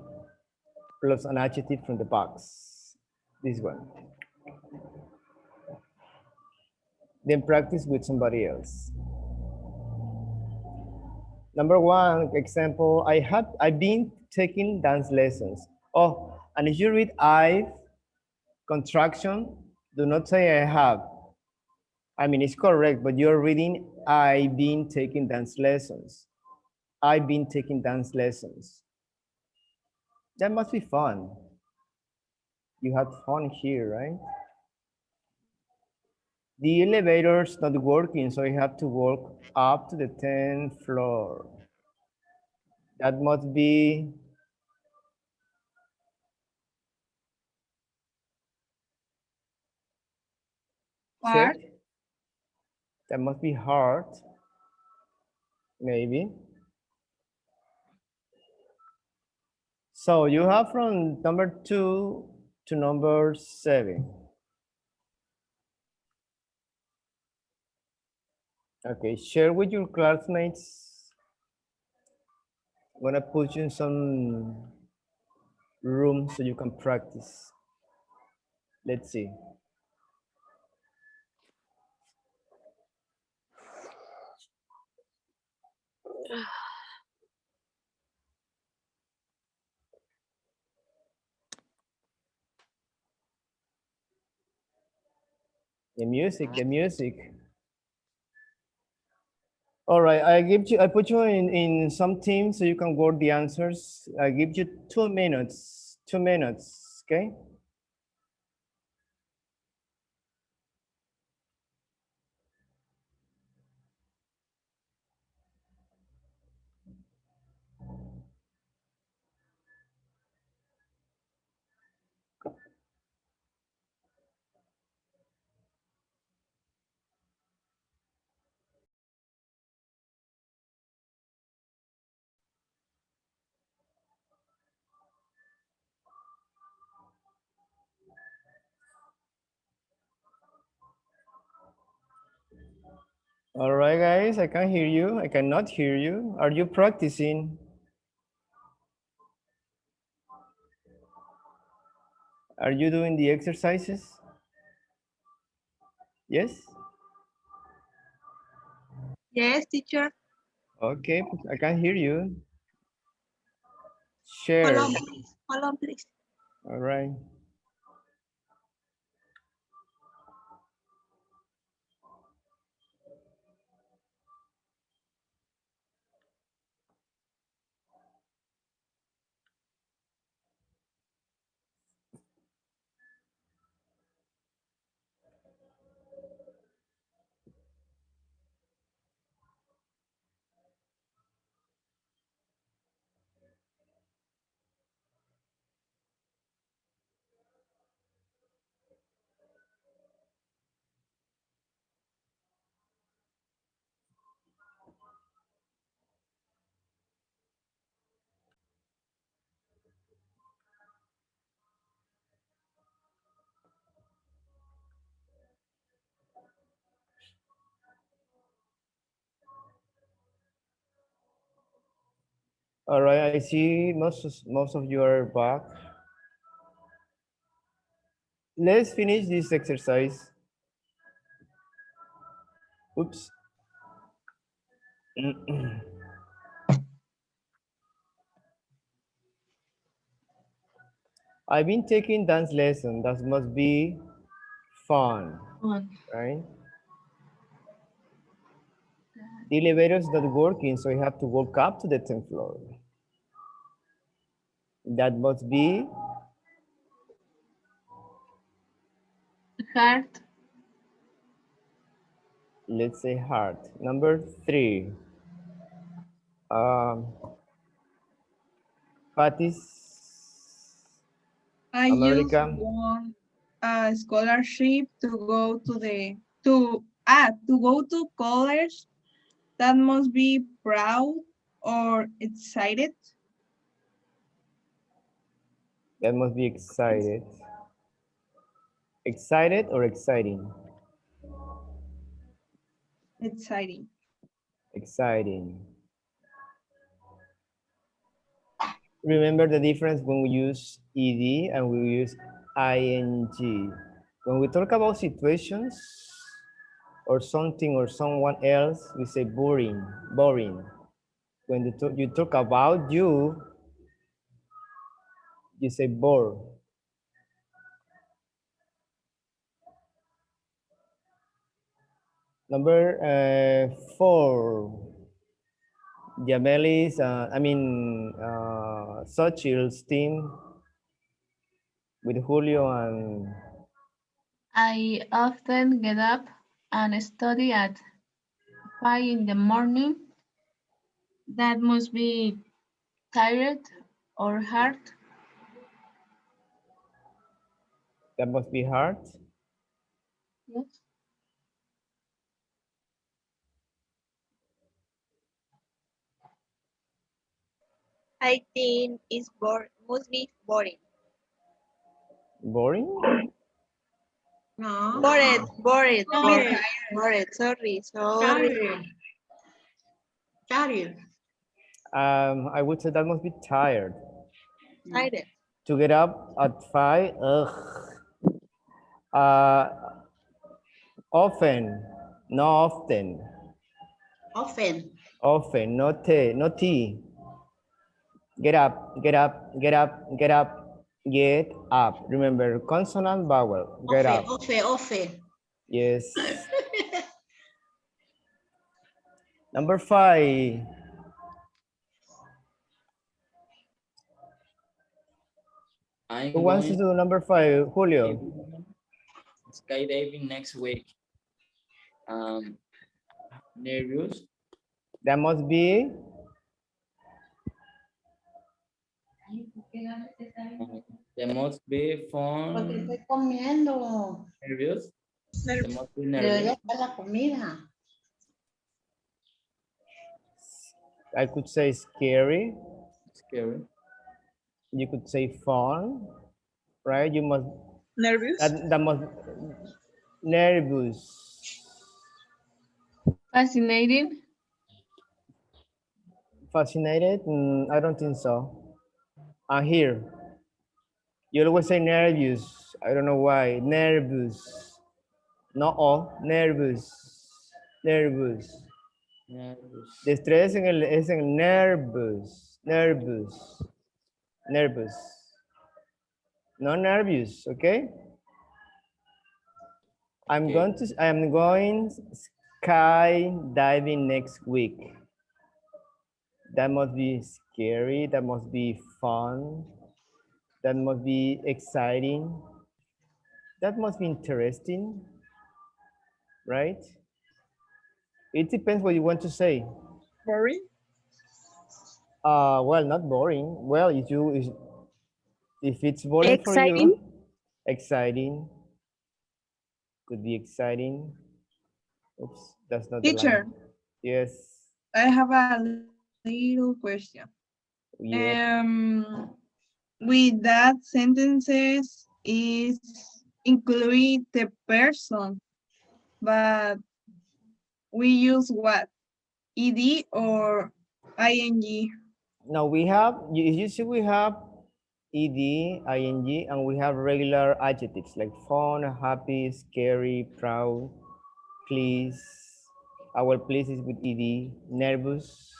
plus an adjective from the box. This one. Then practice with somebody else. Number one example, I've been taking dance lessons. Oh, and if you read I've, contraction, do not say I have. I mean, it's correct, but you're reading I've been taking dance lessons. I've been taking dance lessons. That must be fun. You had fun here, right? The elevator's not working, so you have to walk up to the 10th floor. That must be Hard. check. That must be hard, maybe. So you have from number 2 to number 7. Okay, share with your classmates. I'm gonna put you in some room so you can practice. Let's see. The music, the music. All right, I put you in some teams so you can word the answers. I give you 2 minutes, 2 minutes, okay? All right, guys, I can hear you. I cannot hear you. Are you practicing? Are you doing the exercises? Yes? Yes, teacher. Okay, I can hear you. Hold Share. on, please. Hold on, please. All right. All right, I see most of you are back. Let's finish this exercise. Oops. I've been taking dance lesson. That must be fun, right? The elevator is not working, so I have to walk up to the 10th floor. That must be Hard. let's say hard. Number 3. Um, Patty's I just America. won a scholarship to go to go to college. That must be proud or excited. That must be excited. Excited or exciting? Exciting. Exciting. Remember the difference when we use ed and we use ing. When we talk about situations or something or someone else, we say boring, boring. When you talk about you say bore. Number 4. Jameli's, Xochitl's team with Julio and I often get up and study at 5 in the morning. That must be tired or hard. that must be hard. Yes. I think it's must be boring. Boring? No. Bored, bored, No. bored, bored. Sorry, sorry. Tired. Tired. I would say that must be tired. Excited. To get up at 5, ugh. Uh, often, not often. Often. Often, not T. Get up, get up, get up, get up, get up. Remember, consonant, vowel, get Often. up. Often. Often. Yes. Number 5. Who I'm wants to going do number 5? Julio. skydiving next week. Nervous. That must be There must be Porque fun. estoy comiendo. Nervous. There must be Debería nervous. estar la comida. I could say scary. Scary. You could say fun, right? You must Nervous. that must nervous. Fascinating. Fascinated? I don't think so. Here. You always say nervous. I don't know why. Nervous. Not all. Nervous. Nervous. Nervous. The estrés es en el nervous. Nervous. Nervous. No nervous, okay? Okay. I am going skydiving next week. That must be scary. That must be fun. That must be exciting. That must be interesting, right? It depends what you want to say. Boring? Well, not boring. Well, if it's boring for Exciting. you, exciting could be exciting. Oops, that's not the line. Teacher, Yes. I have a little question. Yep. With that sentences is include the person, but we use what? Ed or ing? Now we have usually we have ed, ing, and we have regular adjectives like fun, happy, scary, proud, please. Our please is with ed, nervous,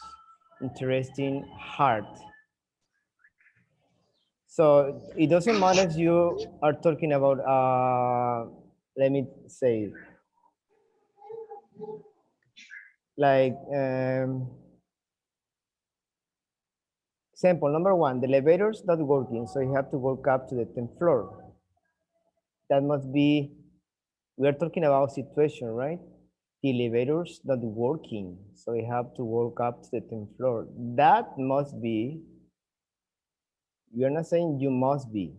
interesting, hard. So it doesn't matter if you are talking about let me say like example number one, the elevator's not working, so you have to walk up to the 10th floor. That must be, we are talking about situation, right? The elevator's not working, so you have to walk up to the 10th floor. That must be, you're not saying you must be.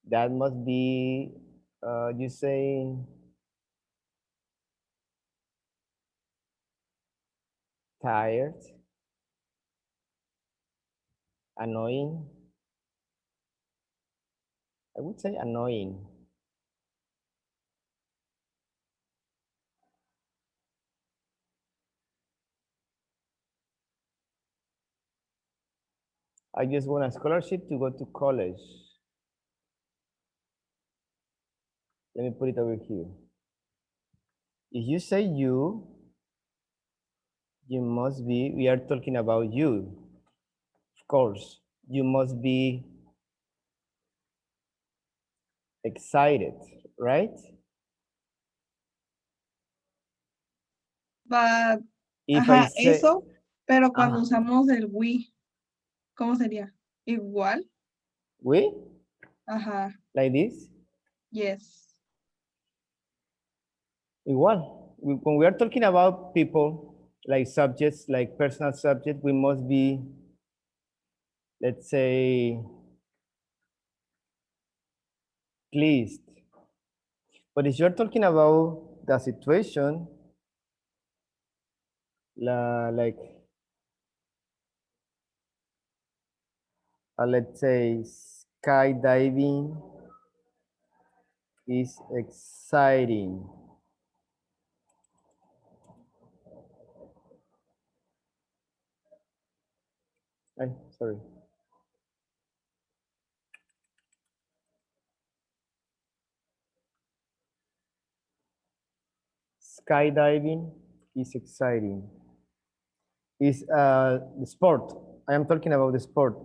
That must be, you say, tired, annoying. I would say annoying. I just want a scholarship to go to college. Let me put it over here. If you say you must be, we are talking about you. Of course, you must be excited, right? But, If I ajá, say, eso, pero cuando ah, usamos el we, ¿cómo sería? Igual, we, ajá, like this, yes. igual. When we are talking about people, like subjects, like personal subject, we must be, let's say, pleased. But if you're talking about the situation, like, let's say, skydiving is exciting. Sorry. Skydiving is exciting. Is the sport. I am talking about the sport.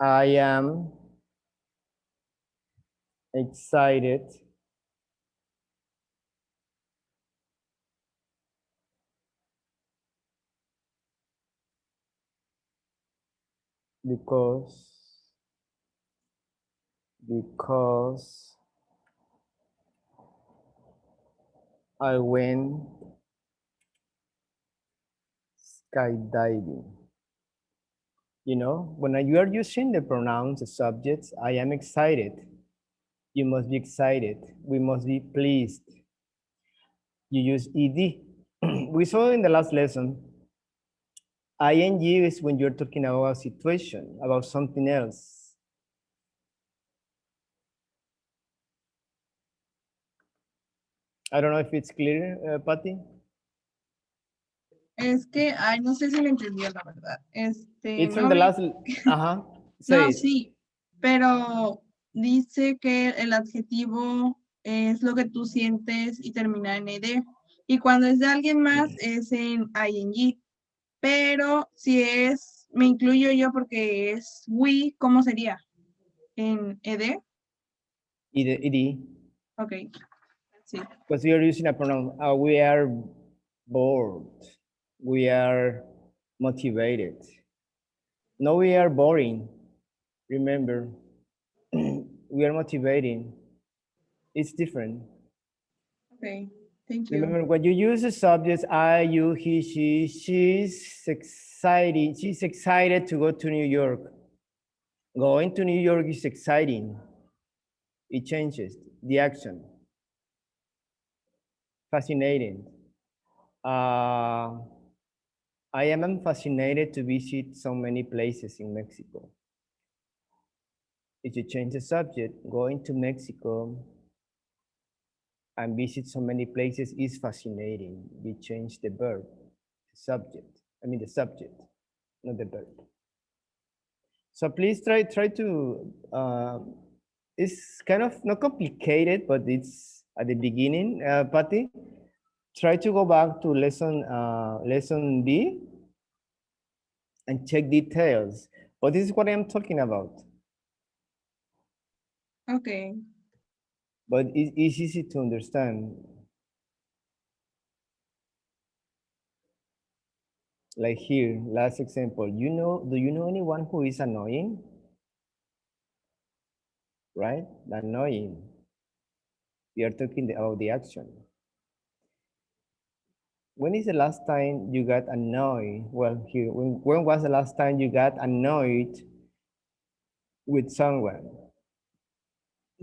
I am excited because I went skydiving. You know, when you are using the pronouns, the subjects, I am excited. You must be excited. We must be pleased. You use ed. We saw in the last lesson ing is when you're talking about a situation, about something else. I don't know if it's clear, Patty. Es que, ay, no sé si lo entendió, la verdad. It's from No the vi. last, uh-huh, say No, it. sí, pero dice que el adjetivo es lo que tú sientes y termina en ed. Y cuando es de alguien más es en ing. Pero si es, me incluyo yo porque es we, ¿cómo sería? ¿En ed? Ed. Ok, sí. Because you're using a pronoun. We are bored. We are motivated. No, we are boring. Remember, we are motivating. It's different. Ok, thank you. Remember, when you use the subjects I, you, he, she's excited. She's excited to go to New York. Going to New York is exciting. It changes the action. Fascinating. I am fascinated to visit so many places in Mexico. If you change the subject, going to Mexico and visit so many places is fascinating. You change the verb, the subject. I mean the subject, not the verb. So please try to. It's kind of not complicated, but it's at the beginning. Patty, try to go back to lesson B and check details. But this is what I'm talking about. Ok, But it's easy to understand. Like here, last example. Do you know anyone who is annoying? Right? Annoying. We are talking about the action. When is the last time you got annoyed? Well, here, when was the last time you got annoyed with someone?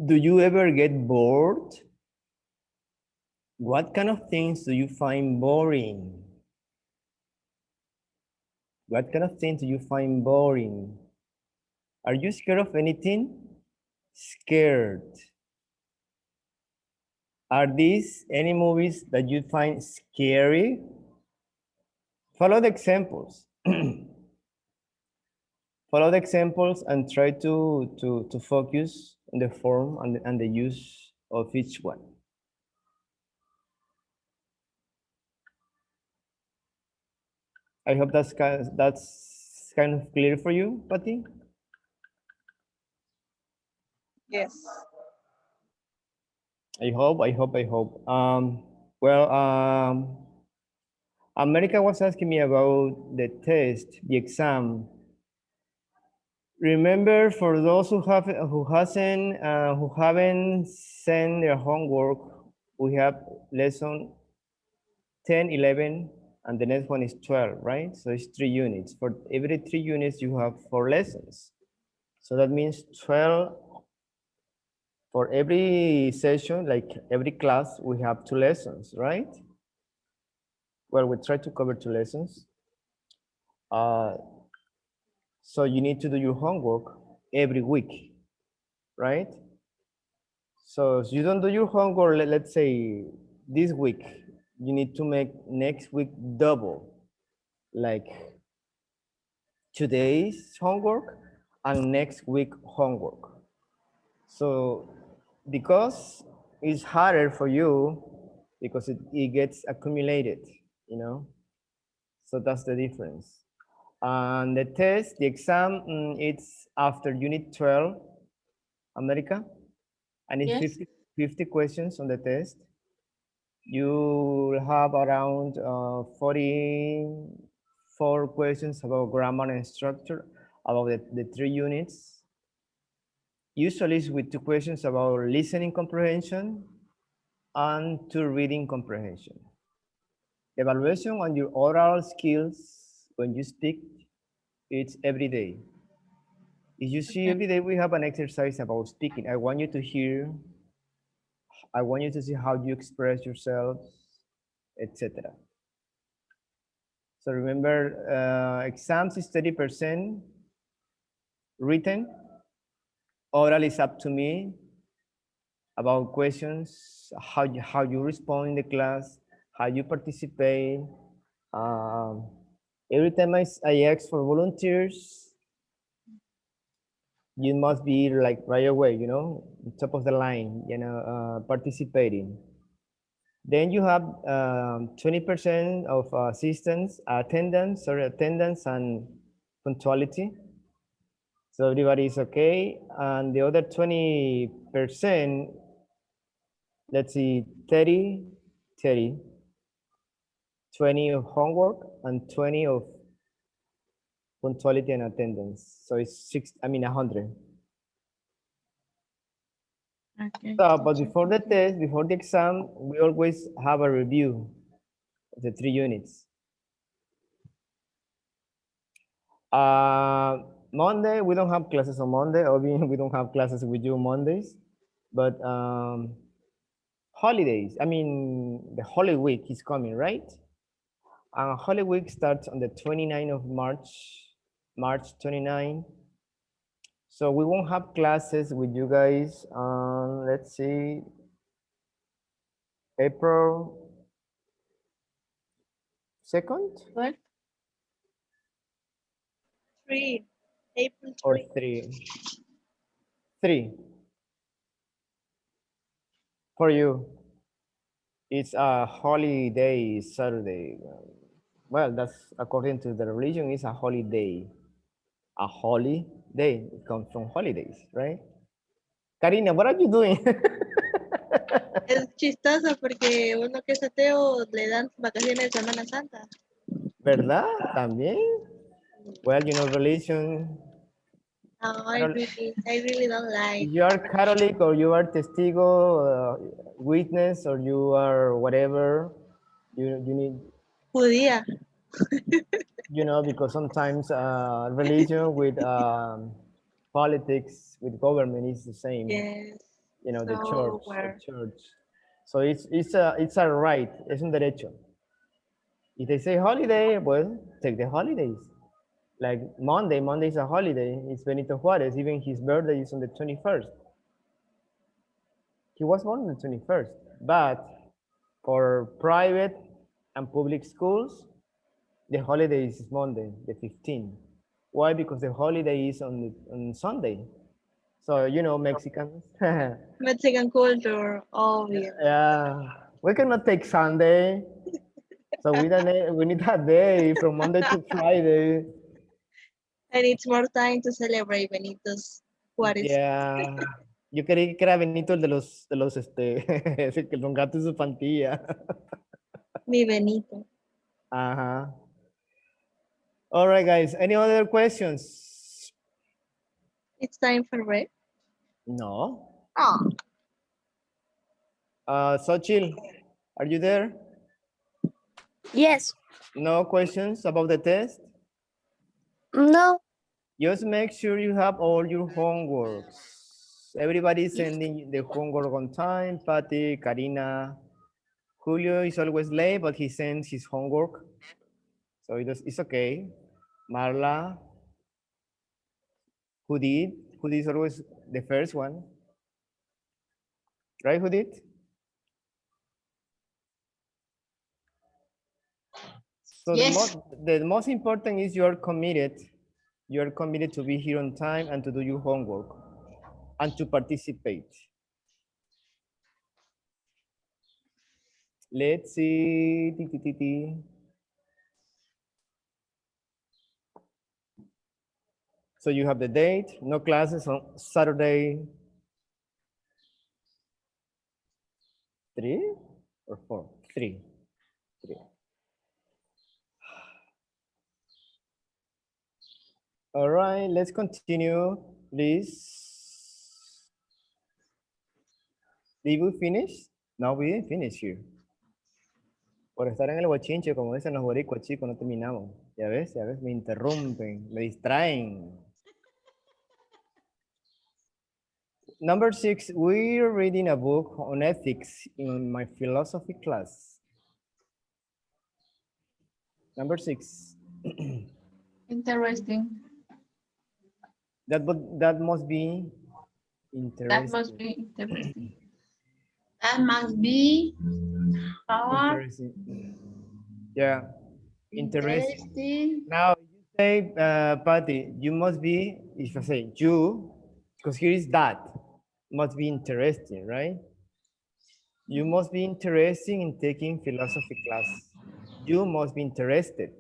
Do you ever get bored? What kind of things do you find boring? What kind of things do you find boring? Are you scared of anything? Scared. Are these any movies that you find scary? Follow the examples. Follow the examples and try to focus on the form and the use of each one. I hope that's kind of clear for you, Patty. yes. I hope. Well, America was asking me about the test, the exam. Remember, for those who haven't sent their homework, we have lesson 10, 11, and the next one is 12, right? So it's 3 units. For every 3 units, you have 4 lessons. So that means 12 for every session, like every class, we have 2 lessons, right? Well, we try to cover 2 lessons. So you need to do your homework every week, right? So if you don't do your homework, let's say this week, you need to make next week double, like today's homework and next week homework. So because it's harder for you, because it gets accumulated, you know? So that's the difference. And the test, the exam, it's after unit 12, America, and it's Yes. 50 questions on the test. You will have around 44 questions about grammar and structure, about the 3 units. Usually it's with 2 questions about listening comprehension and 2 reading comprehension. Evaluation on your oral skills when you speak, it's every day. If you see, Okay. every day we have an exercise about speaking. I want you to hear, I want you to see how you express yourself, etc. So remember, exams is 30% written. Oral is up to me about questions, how you respond in the class, how you participate. Um, every time I ask for volunteers, you must be like right away, you know, top of the line, you know, participating. Then you have 20% of attendance and punctuality. So everybody is okay. And the other 20%, let's see, 20 of homework and 20 of punctuality and attendance. So it's 100. Okay, So, but teacher, before the thank you. test, before the exam, we always have a review of the 3 units. Monday, we don't have classes on Monday. Obviously, we don't have classes with you Mondays. But holidays, I mean, the Holy Week is coming, right? And Holy Week starts on the 29th of March 29. So we won't have classes with you guys on, let's see, April 2nd What? 3. April or 3. 3? 3 for you. It's a holiday Saturday. Well, that's according to the religion, it's a holiday. A holy day. It comes from holidays, right? Karina, what are you doing? Es chistoso porque uno que es ateo le dan vacaciones de Semana Santa. ¿Verdad? También. Well, you know, religion. No, Carol, I really don't like. if you are Catholic or you are testigo, witness, or you are whatever, you need, Judía. you know, because sometimes religion with politics, with government is the same. Yes. You know, So the where? church. So it's a right, es un derecho. If they say holiday, well, take the holidays. Like Monday is a holiday. It's Benito Juarez. Even his birthday is on the 21st. He was born on the 21st. But for private and public schools, the holiday is Monday, the 15th. Why? Because the holiday is on Sunday. So, you know, Mexicans. Mexican culture, obvious. Yeah, we cannot take Sunday. So we need a day from Monday to Friday. And it's more time to celebrate Benito's Juárez. Yeah. Yo creí que era Benito el de los ese que son gatos y su pantilla. Mi Benito. Ajá. All right, guys. Any other questions? It's time for break. No. Oh, Xochitl, are you there? Yes. No questions about the test? No. Just make sure you have all your homeworks. Everybody is sending the homework on time. Patty, Karina, Julio is always late, but he sends his homework. So it's okay. Marla, Judith is always the first one. Right, Judith? So Yes. the most important is you're committed. You're committed to be here on time and to do your homework and to participate. Let's see. So you have the date, no classes on Saturday. 3 or 4? 3. 3. All right, let's continue, please. Did we finish? No, we didn't finish here. Por estar en el bochinche, como dicen los boricuas, chicos, no terminamos. Ya ves, me interrumpen, me distraen. Number 6, we're reading a book on ethics in my philosophy class. Number 6. Interesting. That must be That must interesting. be interesting. That must be hard, Interesting. Yeah, interesting. interesting. Now you say, Patty, you must be, if I say you, because here is that, must be interesting, right? You must be interested in taking philosophy class. You must be interested.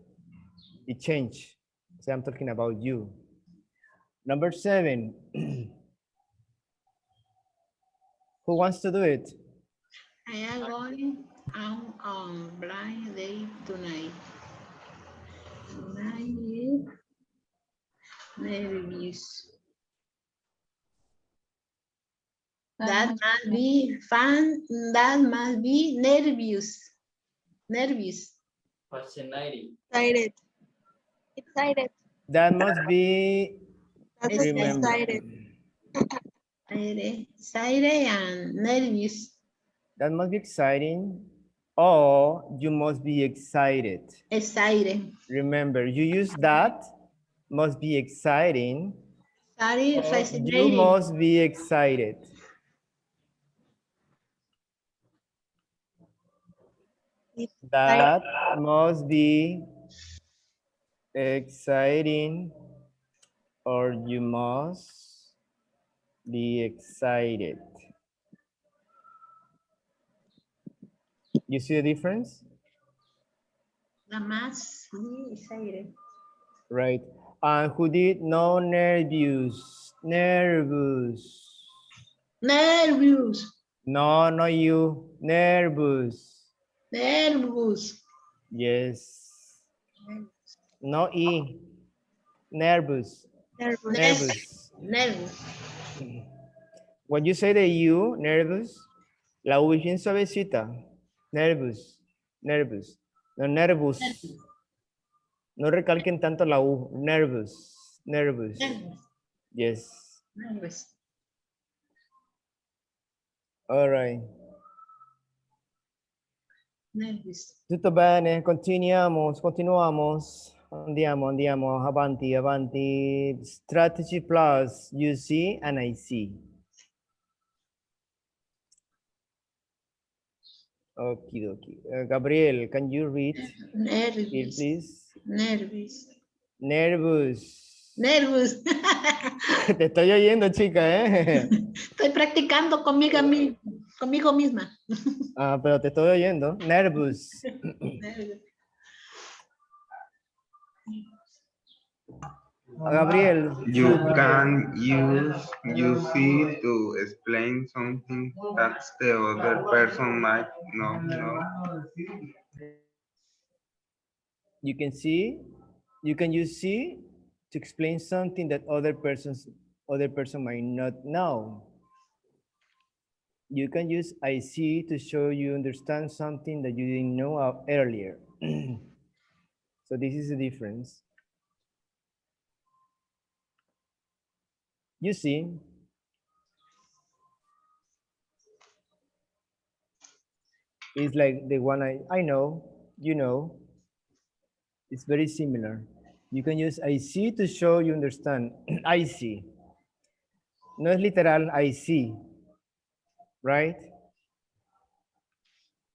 It changed. So I'm talking about you. Number 7. Who wants to do it? I am going out on blind date tonight. Tonight is nervous. That must be fun. That must be nervous. Nervous. Fascinating. Excited. Excited. That must be, That must be remember. excited. Excited and nervous. That must be exciting. Or you must be excited. Excited. Remember, you use that, must be exciting. Sorry, Or you fascinating. must be excited. That must be exciting, or you must be excited. You see the difference? The must be excited. Right. And who did no nervous? Nervous. Nervous. No, not you. Nervous. Nervous. Yes. No E. Nervous. Nervous. Nervous. Nervous. When you say the U, nervous, la U es bien suavecita. Nervous. Nervous. No, nervous. No recalquen tanto la U. Nervous. Nervous. Nervous. Yes. Nervous. All right. Nervous. Tutto bene, continuamos. Andiamo, avanti, avanti. Strategy plus, you see and I see. Okie dokie. Gabriel, can you read here, Nervous. please? Nervous. Nervous. Nervous. Te estoy oyendo, chica, ¿eh? Estoy practicando conmigo misma. Ah, pero te estoy oyendo. Nervous. Nervous. Gabriel. You can use you see to explain something that the other person might not know. You can see, you can use see to explain something that other person might not know. You can use I see to show you understand something that you didn't know earlier. So this is the difference. You see, it's like the one I know, you know, it's very similar. You can use I see to show you understand. I see. No es literal I see, right?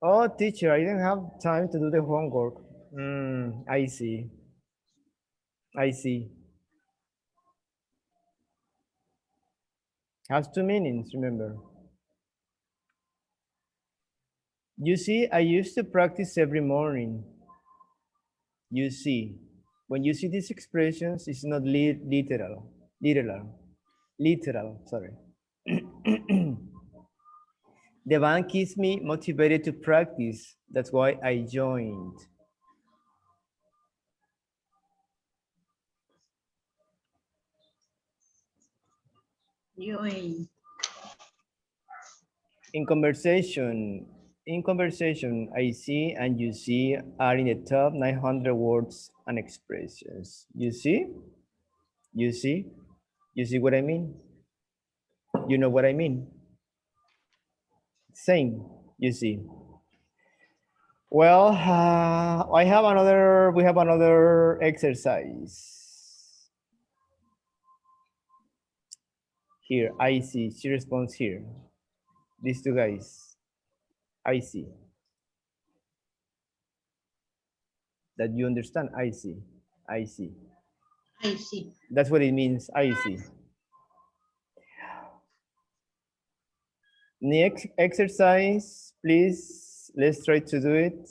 Oh, teacher, I didn't have time to do the homework. I see. I see. Has two meanings, remember. You see, I used to practice every morning. You see. When you see these expressions, it's not literal, sorry. The band keeps me motivated to practice. That's why I joined. Join. In conversation, I see and you see are in the top 900 words and expressions. You see? You see? You see what I mean? You know what I mean? Same, you see. Well, we have another exercise. Here, I see. She responds here. These two guys. I see. That you understand? I see. I see. I see. That's what it means. I see. Next exercise, please. Let's try to do it.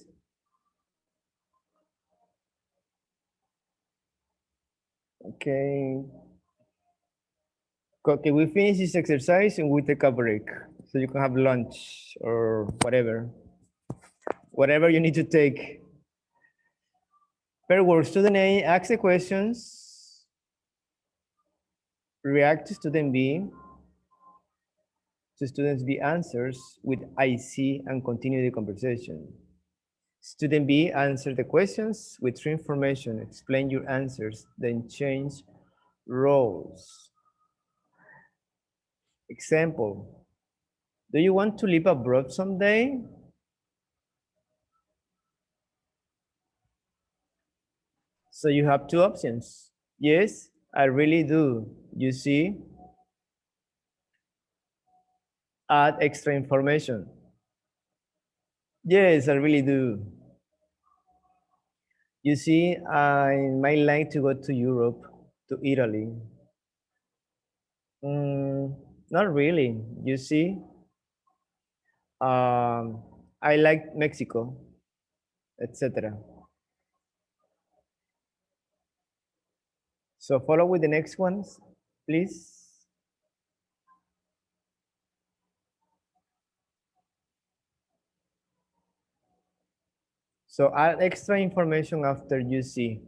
Okay. Okay, we finish this exercise and we take a break. So you can have lunch or whatever. Whatever you need to take. Per word, student A, ask the questions. React to student B. To students B answers with I see and continue the conversation. Student B, answer the questions with true information. Explain your answers, then change roles. Example, do you want to live abroad someday? So you have two options. Yes, I really do. You see, add extra information. Yes, I really do. You see, I might like to go to Europe, to Italy. Not really. You see, I like Mexico, etc. So follow with the next ones, please. So add extra information after you see.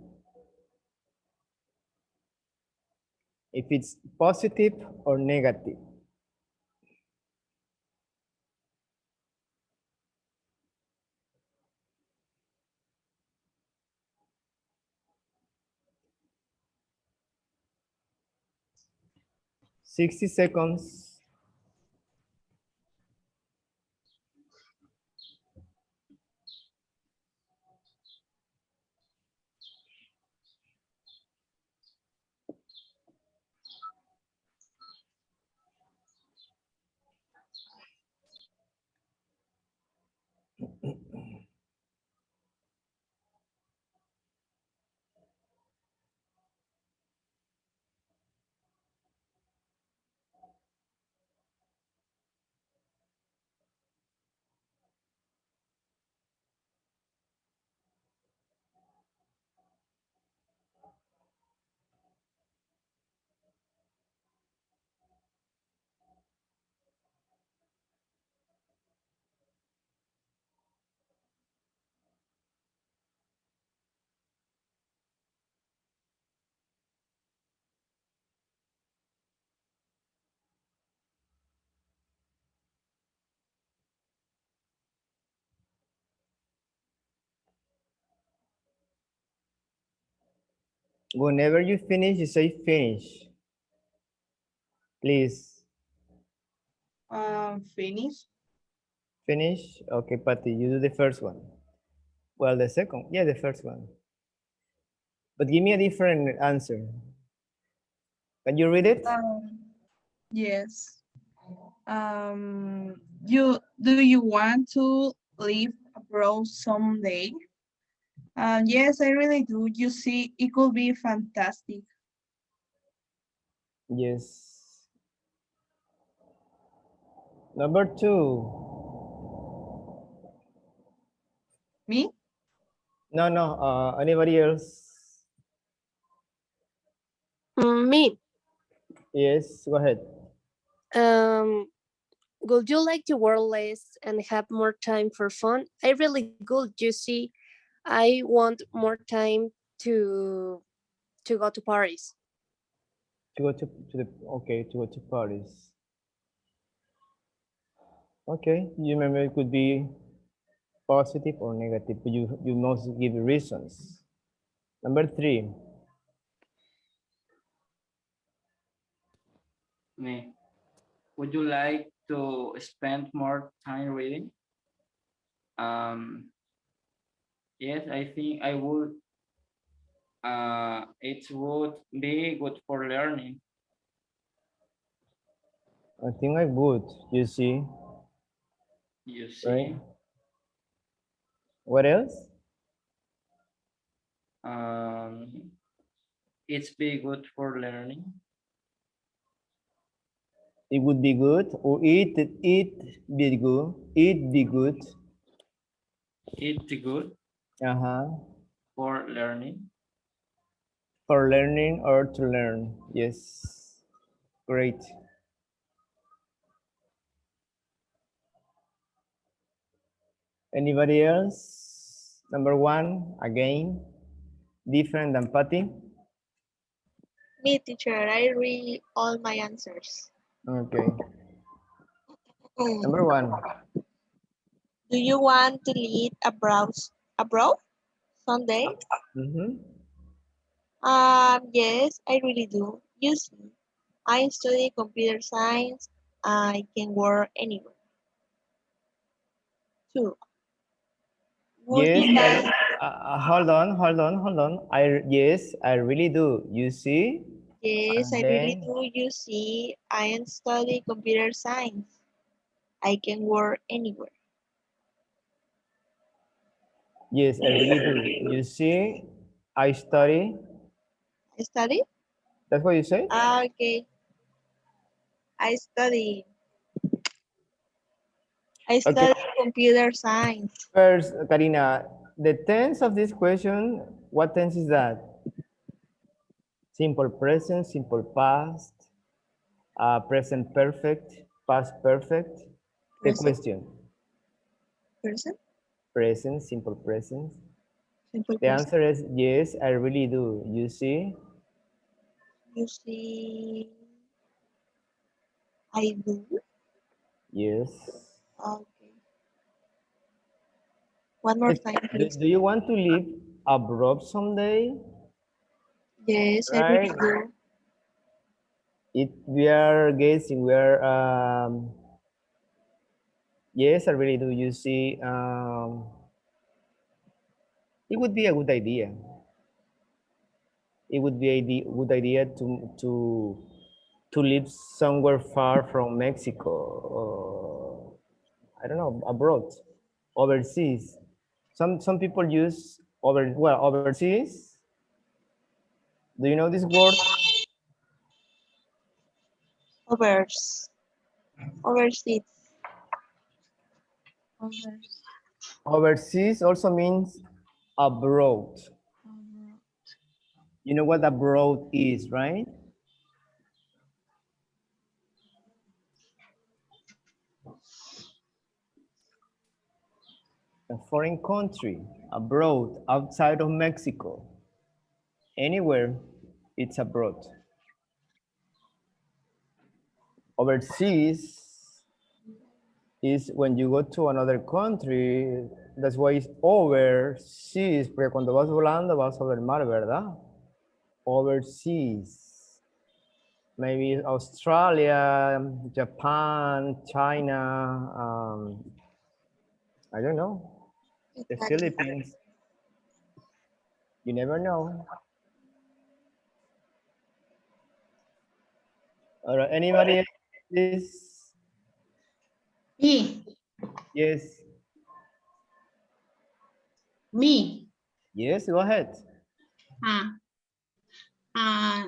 If it's positive or negative. Sixty seconds. Whenever you finish, you say finish. Please. Finish. Finish. Okay, Patty, you do the first one. Well, the second. Yeah, the first one. But give me a different answer. Can you read it? Yes. Do you want to live abroad someday? Yes, I really do. You see, it could be fantastic. Yes. Number two. Me? No, no. Anybody else? Me. Yes, go ahead. Um, would you like to work less and have more time for fun? I really good. You see, I want more time to to go to Paris. To go to the okay, to go to Paris. Okay, you remember it could be positive or negative, but you must give reasons. Number three. Me. Would you like to spend more time reading? Um, Yes, I think I would. It would be good for learning. I think I would, you see, You right? see, What else? um, it's be good for learning. It would be good, or it be good, it be good. It's good Uh-huh. for learning. For learning or to learn. Yes. Great. Anybody else? Number one, again, different than Patty. Me, teacher, I read all my answers. Okay. Mm. Number one. Do you want to lead abroad someday? Mm-hmm. Yes, I really do. You see, I study computer science. I can work anywhere. Too. Would Yes, you like? hold on. Yes, I really do. You see? Yes, And I really then, do. You see, I am study computer science. I can work anywhere. yes, I really do. You see, I study. I study? That's what you say? Okay. I study. I Okay. study computer science. First, Karina, the tense of this question, what tense is that? Simple present, simple past, present perfect, past perfect. The Present. question, Present. present, simple present. Simple The present. answer is yes, I really do. You see? You see, I do. Yes. Okay. One more If, time, please. do you want to live abroad someday? Yes, I really Right? do. We are guessing, we are, yes, I really do. You see, it would be a good idea. It would be a good idea to live somewhere far from Mexico, or I don't know, abroad, overseas. Some people use overseas. Do you know this word? Overs. Overseas. Overs. Overseas also means abroad. Over. You know what abroad is, right? A foreign country, abroad, outside of Mexico, anywhere, it's abroad. Overseas is when you go to another country, that's why it's overseas, porque cuando vas volando vas sobre el mar, ¿verdad? Overseas. Maybe Australia, Japan, China, I don't know, the Italy. Philippines, you never know. All right, anybody else, please? Me, Yes, me. yes, go ahead. Uh, uh,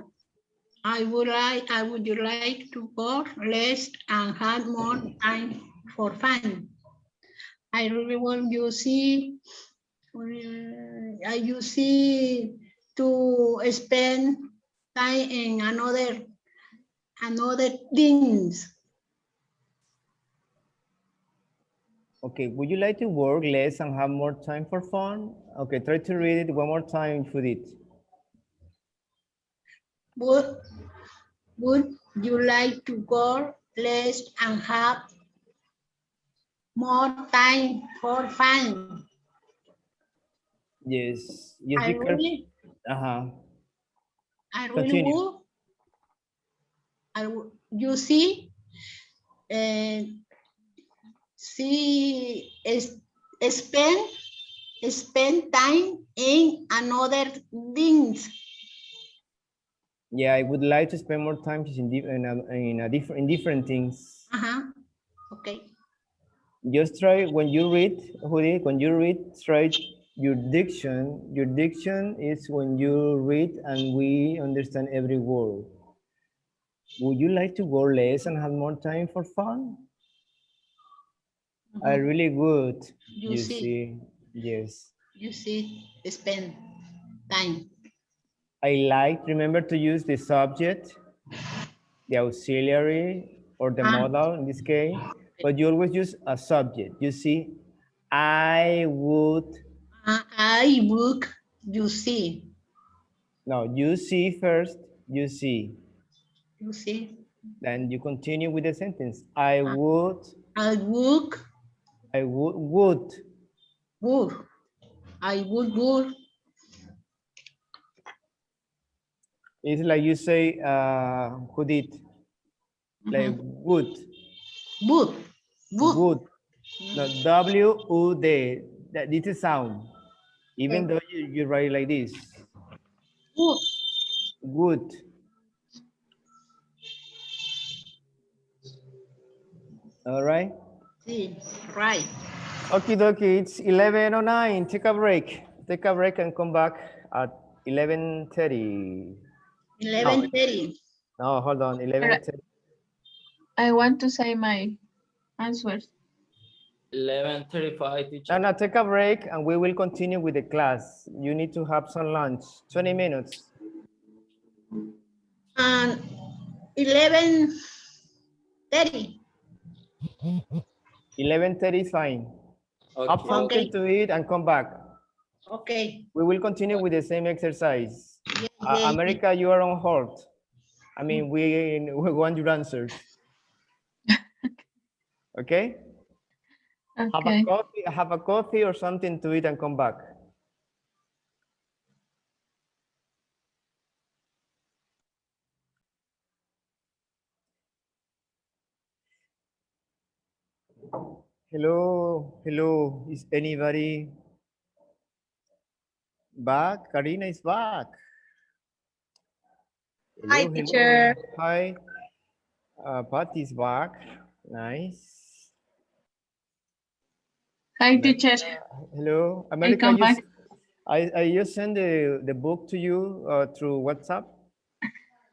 I would like to work less and have more time for fun. I really want you see, you see to spend time in another things. Okay, would you like to work less and have more time for fun? Okay, try to read it one more time, Judith. Would would you like to work less and have more time for fun? Yes, yes, I be careful. really, Uh-huh. I really Continue. would. You see, uh, see, spend spend time in another things. Yeah, I would like to spend more time in different things. Okay. Just try when you read, Judy, when you read, try your diction. Your diction is when you read and we understand every word. Would you like to go less and have more time for fun? I really would. You see. Yes. You see, spend time. I like, remember to use the subject, the auxiliary, or the modal in this case, but you always use a subject. You see, I would. I would, you see. No, you see first, you see. You see. Then you continue with the sentence. I would. I would. I would. Would. I would. It's like you say, who did? Like would. Would. Would. No, W-U-D. That this is sound. Even though you write it like this. Would. Would. All right. See, right. Okie dokie, it's 11:09. Take a break. Take a break and come back at 11:30. 11:30. No, hold on. 11:30. I want to say my answers. 11:35, teacher. No, take a break and we will continue with the class. You need to have some lunch. 20 minutes. And 11:30. 11:30 is fine. Have Okay. something to eat and come back. Okay. We will continue with the same exercise. Yeah. America, you are on hold. I mean, we want your answers. Okay? Okay. Have a coffee or something to eat and come back. Hello, hello. Is anybody back? Karina is back. Hello, Hi, hello. teacher. Hi. Patty is back. Nice. Hi, teacher. Hello, I America. come back. I just sent the book to you through WhatsApp.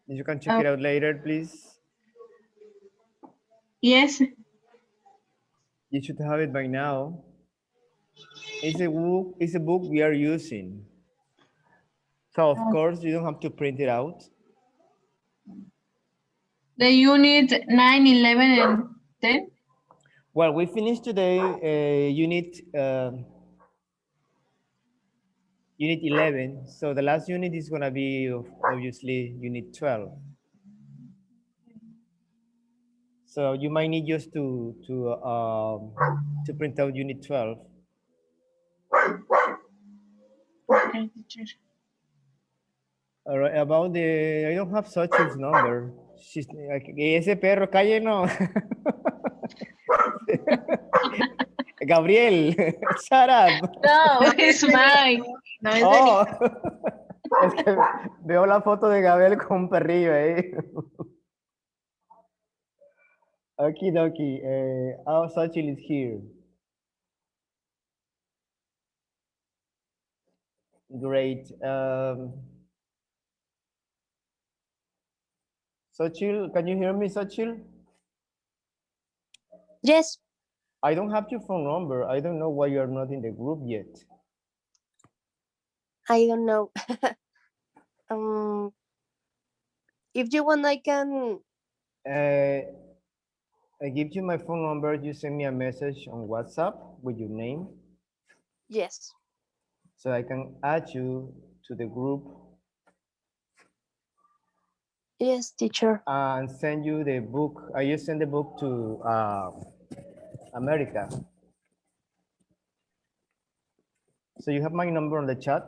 You can check it out later, please. Yes. You should have it by now. It's a book. It's a book we are using. So of course you don't have to print it out. The unit 9, 11, and 10. Well, we finished today. Unit 11. So the last unit is gonna be obviously unit 12. So you might need just to print out unit 12. Okay, teacher. All right, about I don't have Xochitl's number. She's like, ese perro, calle no. Gabriel, shut up. No, it's mine. No, Oh, es que veo la foto de Gabriel con un perrillo ahí. Okie dokie. Our Xochitl is here. Great. Xochitl, can you hear me, Xochitl? Yes. I don't have your phone number. I don't know why you're not in the group yet. I don't know. If you want, I can. I give you my phone number. You send me a message on WhatsApp with your name. Yes. So I can add you to the group. Yes, teacher. And send you the book. I just send the book to America. So you have my number on the chat.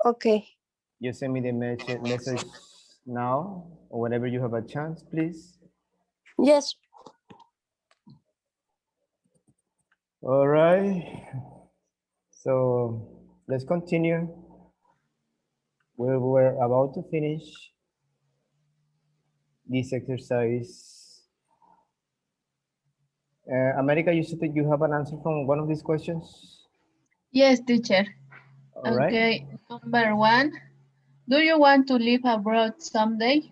Okay. You send me the message now or whenever you have a chance, please. Yes. All right. So let's continue. We're about to finish this exercise. America, you said that you have an answer from one of these questions. Yes, teacher. All right. Okay, number 1. Do you want to live abroad someday?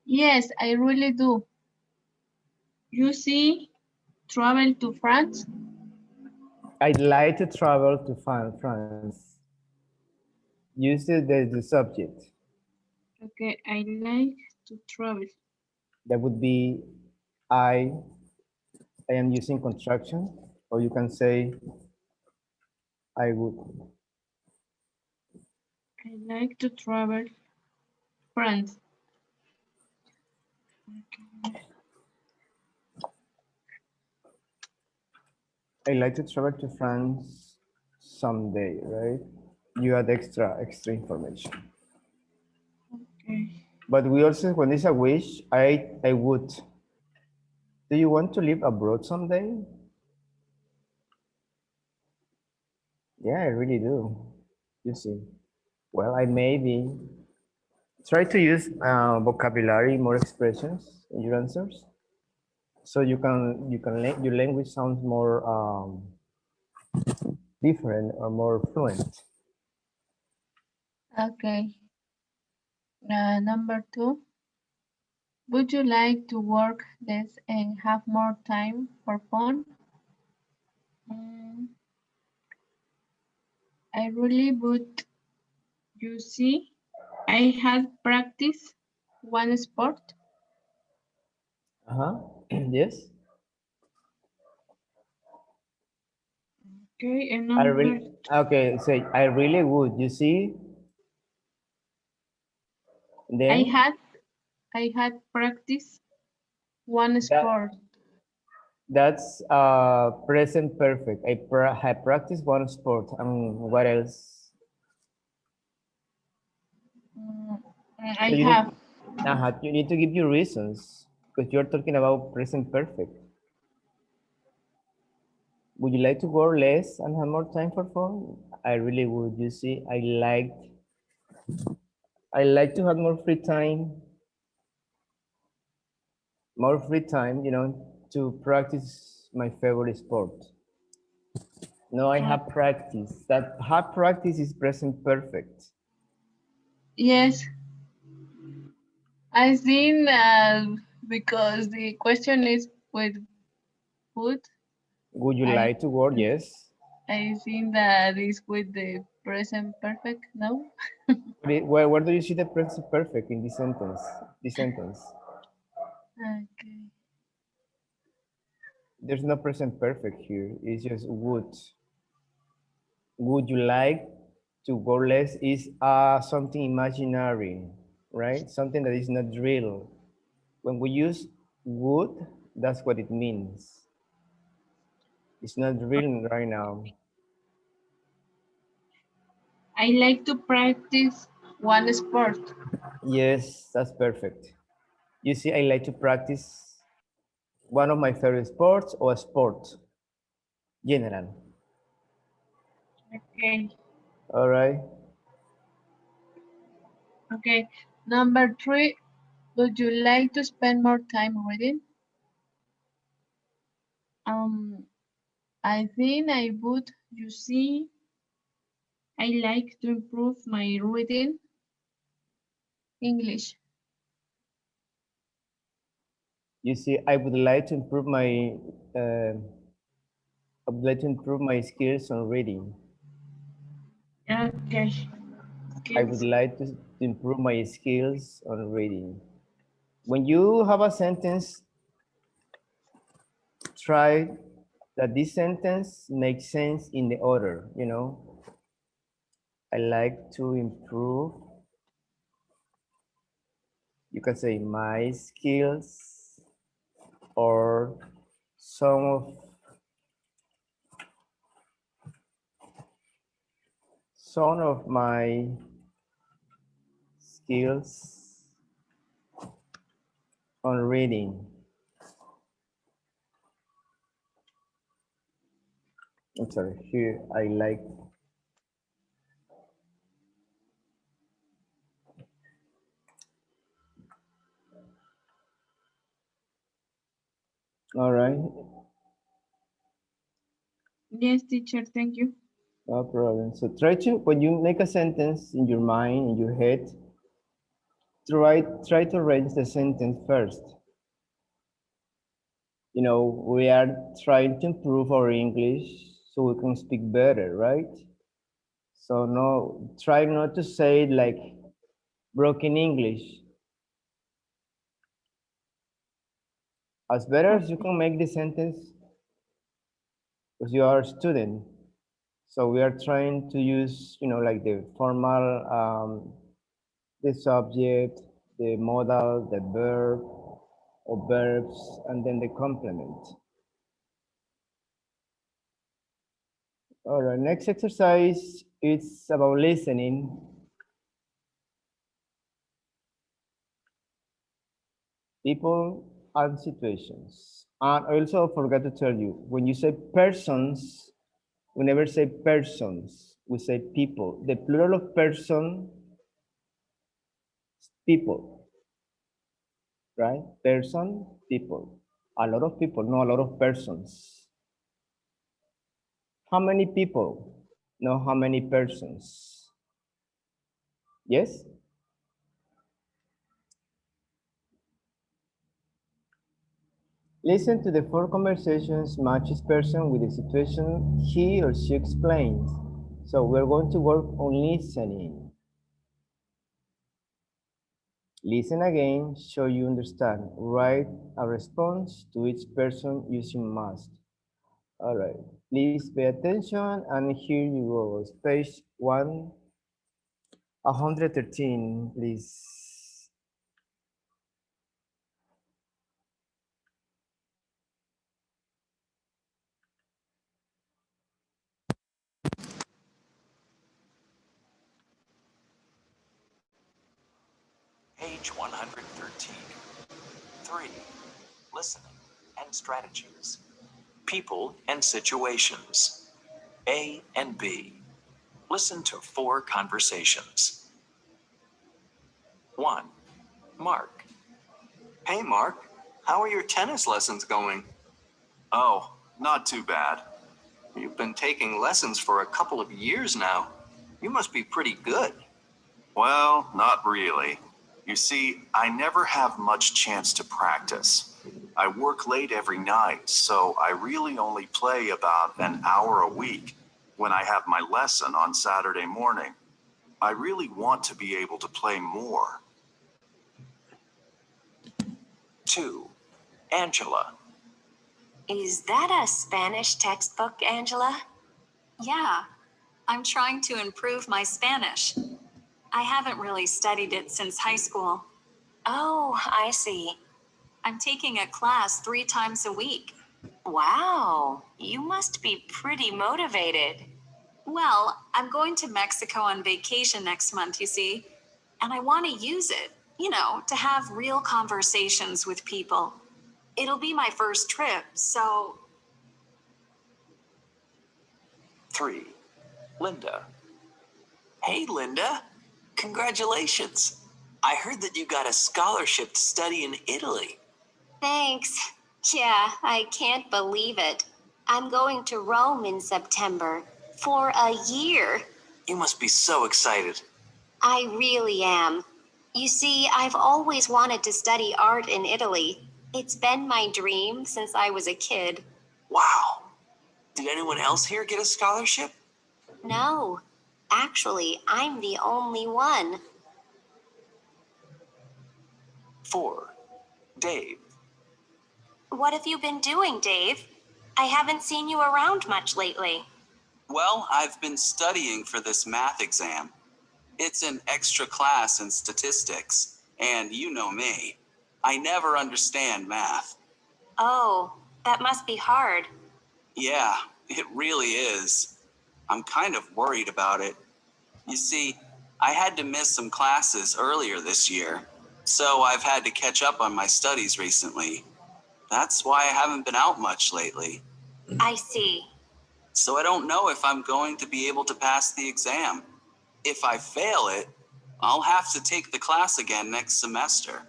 Yes, I really do. You see, travel to France? I'd like to travel to France. Use the subject. Okay, I like to travel. That would be I. I am using construction, or you can say I would. I like to travel France. I like to travel to France someday, right? You add extra information. Okay. But we also, when it's a wish, I would. Do you want to live abroad someday? Yeah, I really do. You see. Well, I maybe try to use vocabulary, more expressions in your answers, so your language sounds more different or more fluent. Okay. Number 2. Would you like to work less and have more time for fun? Mm, I really would. You see, I had practiced one sport. Uh-huh. Yes. Okay, and I number really okay. Say I really would. You see. I Then had I had practiced one that sport. that's present perfect. I practice one sport. What else? Mm, So I have. you need to give you reasons because you're talking about present perfect. Would you like to work less and have more time for fun? I really would. You see, I like to have more free time, to practice my favorite sport. No, I have practice. That have practice is present perfect. Yes, I think because the question is with food. Would you I like to work? Yes. I think that is with the present perfect. No. Where do you see the present perfect in this sentence? This sentence. Okay. There's no present perfect here. It's just would. Would you like to work less is something imaginary, right? Something that is not real. When we use would, that's what it means. It's not real right now. I like to practice one sport. Yes, that's perfect. You see, I like to practice one of my favorite sports or a sport, general. Okay. All right. Okay. Number 3. Would you like to spend more time reading? I think I would. You see, I like to improve my reading English. You see, uh, I would like to improve my skills on reading. Okay. I would Skills. like to improve my skills on reading. When you have a sentence, try that this sentence makes sense in the order, I like to improve, you can say my skills or some of my skills on reading. I'm sorry, here I like. All right, Yes, teacher, thank you. no problem. So try to, when you make a sentence in your mind, in your head, try to arrange the sentence first. You know, we are trying to improve our English so we can speak better, right? So no, try not to say it like broken English. As better as you Okay. can make the sentence, because you are a student. So we are trying to use, you know, like the formal, the subject, the modal, the verb, or verbs, and then the complement. All right, next exercise, it's about listening. People and situations. And I also forgot to tell you, when you say persons, we never say persons, we say people. The plural of person, people, right? Person, people. A lot of people, no, a lot of persons. How many people? No, how many persons? Yes? Listen to the four conversations, match each person with the situation he or she explains. So we're going to work on listening. Listen again, show you understand. Write a response to each person using must. All right, please pay attention and here you go. Page 113, please. Page 113. 3. Listening and strategies. People and situations. A and B. Listen to 4 conversations. 1. Mark. Hey, Mark. How are your tennis lessons going? Oh, not too bad. You've been taking lessons for a couple of years now. You must be pretty good. Well, not really. You see, I never have much chance to practice. I work late every night, so I really only play about an hour a week when I have my lesson on Saturday morning. I really want to be able to play more. 2. Angela. Is that a Spanish textbook, Angela? Yeah, I'm trying to improve my Spanish. I haven't really studied it since high school. Oh, I see. I'm taking a class 3 times a week. Wow, you must be pretty motivated. Well, I'm going to Mexico on vacation next month, you see, and I want to use it, to have real conversations with people. It'll be my first trip, so 3. Linda. Hey, Linda. Congratulations. I heard that you got a scholarship to study in Italy. thanks. Yeah, I can't believe it. I'm going to Rome in September for a year. You must be so excited. I really am. You see, I've always wanted to study art in Italy. It's been my dream since I was a kid. Wow. Did anyone else here get a scholarship? No, actually, I'm the only one. 4. Dave. What have you been doing, Dave? I haven't seen you around much lately. Well, I've been studying for this math exam. It's an extra class in statistics, and you know me. I never understand math. Oh, that must be hard. Yeah, it really is. I'm kind of worried about it. You see, I had to miss some classes earlier this year, so I've had to catch up on my studies recently. That's why I haven't been out much lately. I see. so I don't know if I'm going to be able to pass the exam. If I fail it, I'll have to take the class again next semester.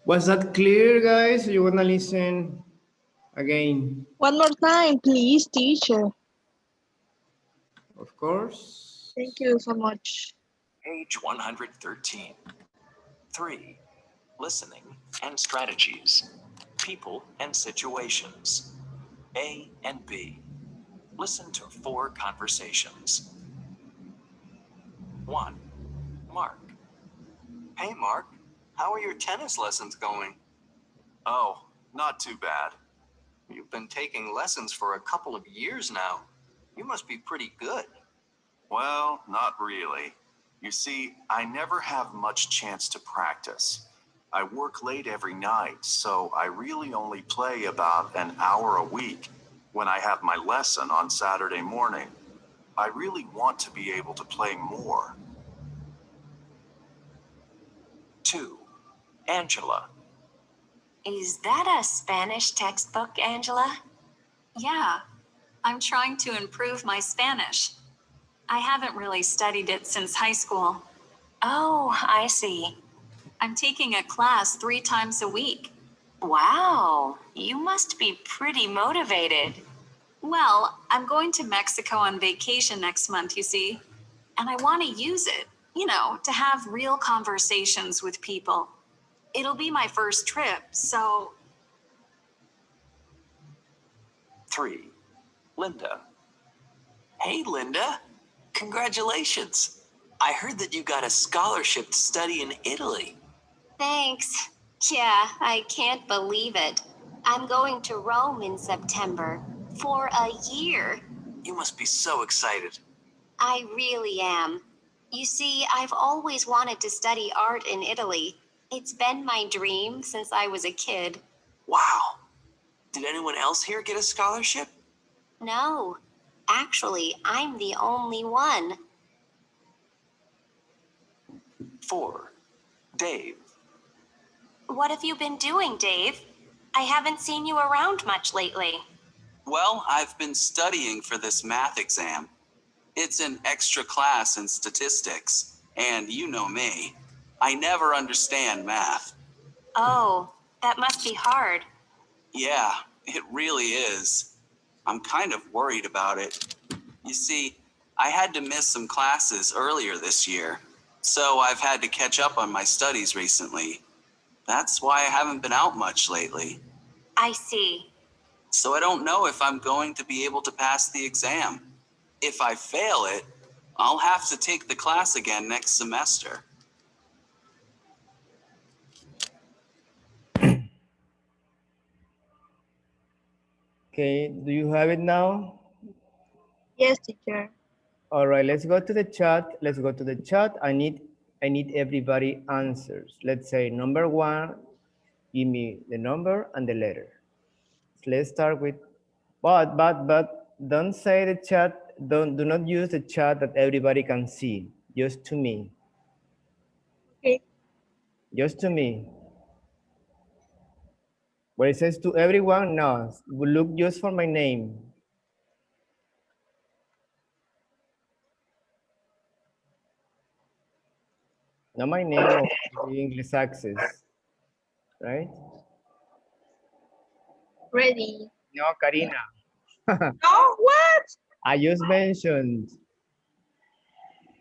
Was that clear, guys? You wanna listen again? One more time, please, teacher. Of course. Thank you so much. Page 113. 3. Listening and strategies. People and situations. A and B. Listen to 4 conversations. 1. Mark. Hey, Mark. How are your tennis lessons going? Oh, not too bad. You've been taking lessons for a couple of years now. You must be pretty good. Well, not really. You see, I never have much chance to practice. I work late every night, so I really only play about an hour a week when I have my lesson on Saturday morning. I really want to be able to play more. 2. Angela. Is that a Spanish textbook, Angela? Yeah, I'm trying to improve my Spanish. I haven't really studied it since high school. Oh, I see. I'm taking a class 3 times a week. Wow, you must be pretty motivated. Well, I'm going to Mexico on vacation next month, you see, and I want to use it, to have real conversations with people. It'll be my first trip, so 3. Linda. Hey, Linda. Congratulations. I heard that you got a scholarship to study in Italy. thanks. Yeah, I can't believe it. I'm going to Rome in September for a year. You must be so excited. I really am. You see, I've always wanted to study art in Italy. It's been my dream since I was a kid. Wow. Did anyone else here get a scholarship? No, actually, I'm the only one. 4. Dave. What have you been doing, Dave? I haven't seen you around much lately. Well, I've been studying for this math exam. It's an extra class in statistics, and you know me. I never understand math. Oh, that must be hard. Yeah, it really is. I'm kind of worried about it. You see, I had to miss some classes earlier this year, so I've had to catch up on my studies recently. That's why I haven't been out much lately. I see. So I don't know if I'm going to be able to pass the exam. If I fail it, I'll have to take the class again next semester. Okay, do you have it now? Yes, teacher. All right, let's go to the chat. Let's go to the chat. I need everybody answers. Let's say number 1, give me the number and the letter. So let's start with, but don't say the chat, do not use the chat that everybody can see, just to me. Okay. Just to me. Where it says to everyone, no, look just for my name. Not my name or the English access, right? Ready. No, Karina. Oh, what? I just mentioned.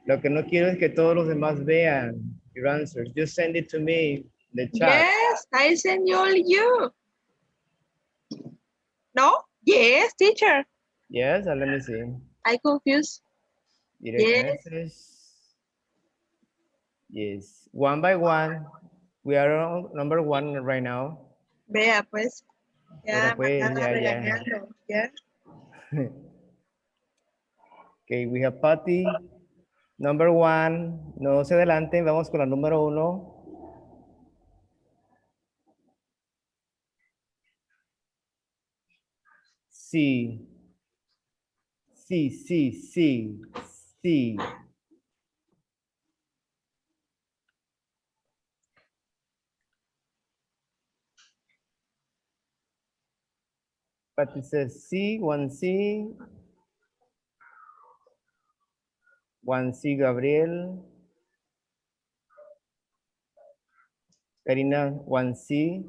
Lo que no quiero es que todos los demás vean your answers. Just send it to me, the chat. Yes, I send you. No? Yes, teacher. Yes, let me see. I confused. Direct Yes. message. Yes, one by one. We are on number 1 right now. Vea, pues. Mira, Ya me pues, anda ya. regañando. Ya. Okay, we have Patty. Number 1. No se adelanten, vamos con la número 1. Sí. Sí. But it says C, 1C, 1C Gabriel, Karina, 1C,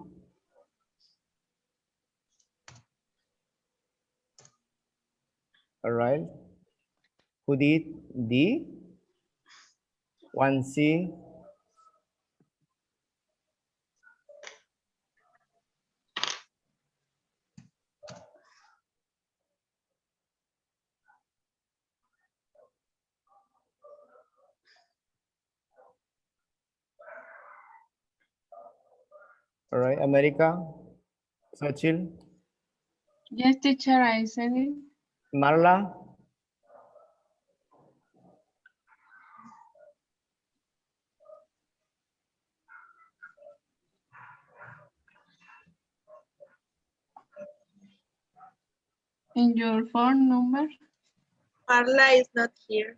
all right. Judith, D, 1C, all right. America, Sachil, Yes, teacher, I said it. Marla, In your phone number? Marla is not here.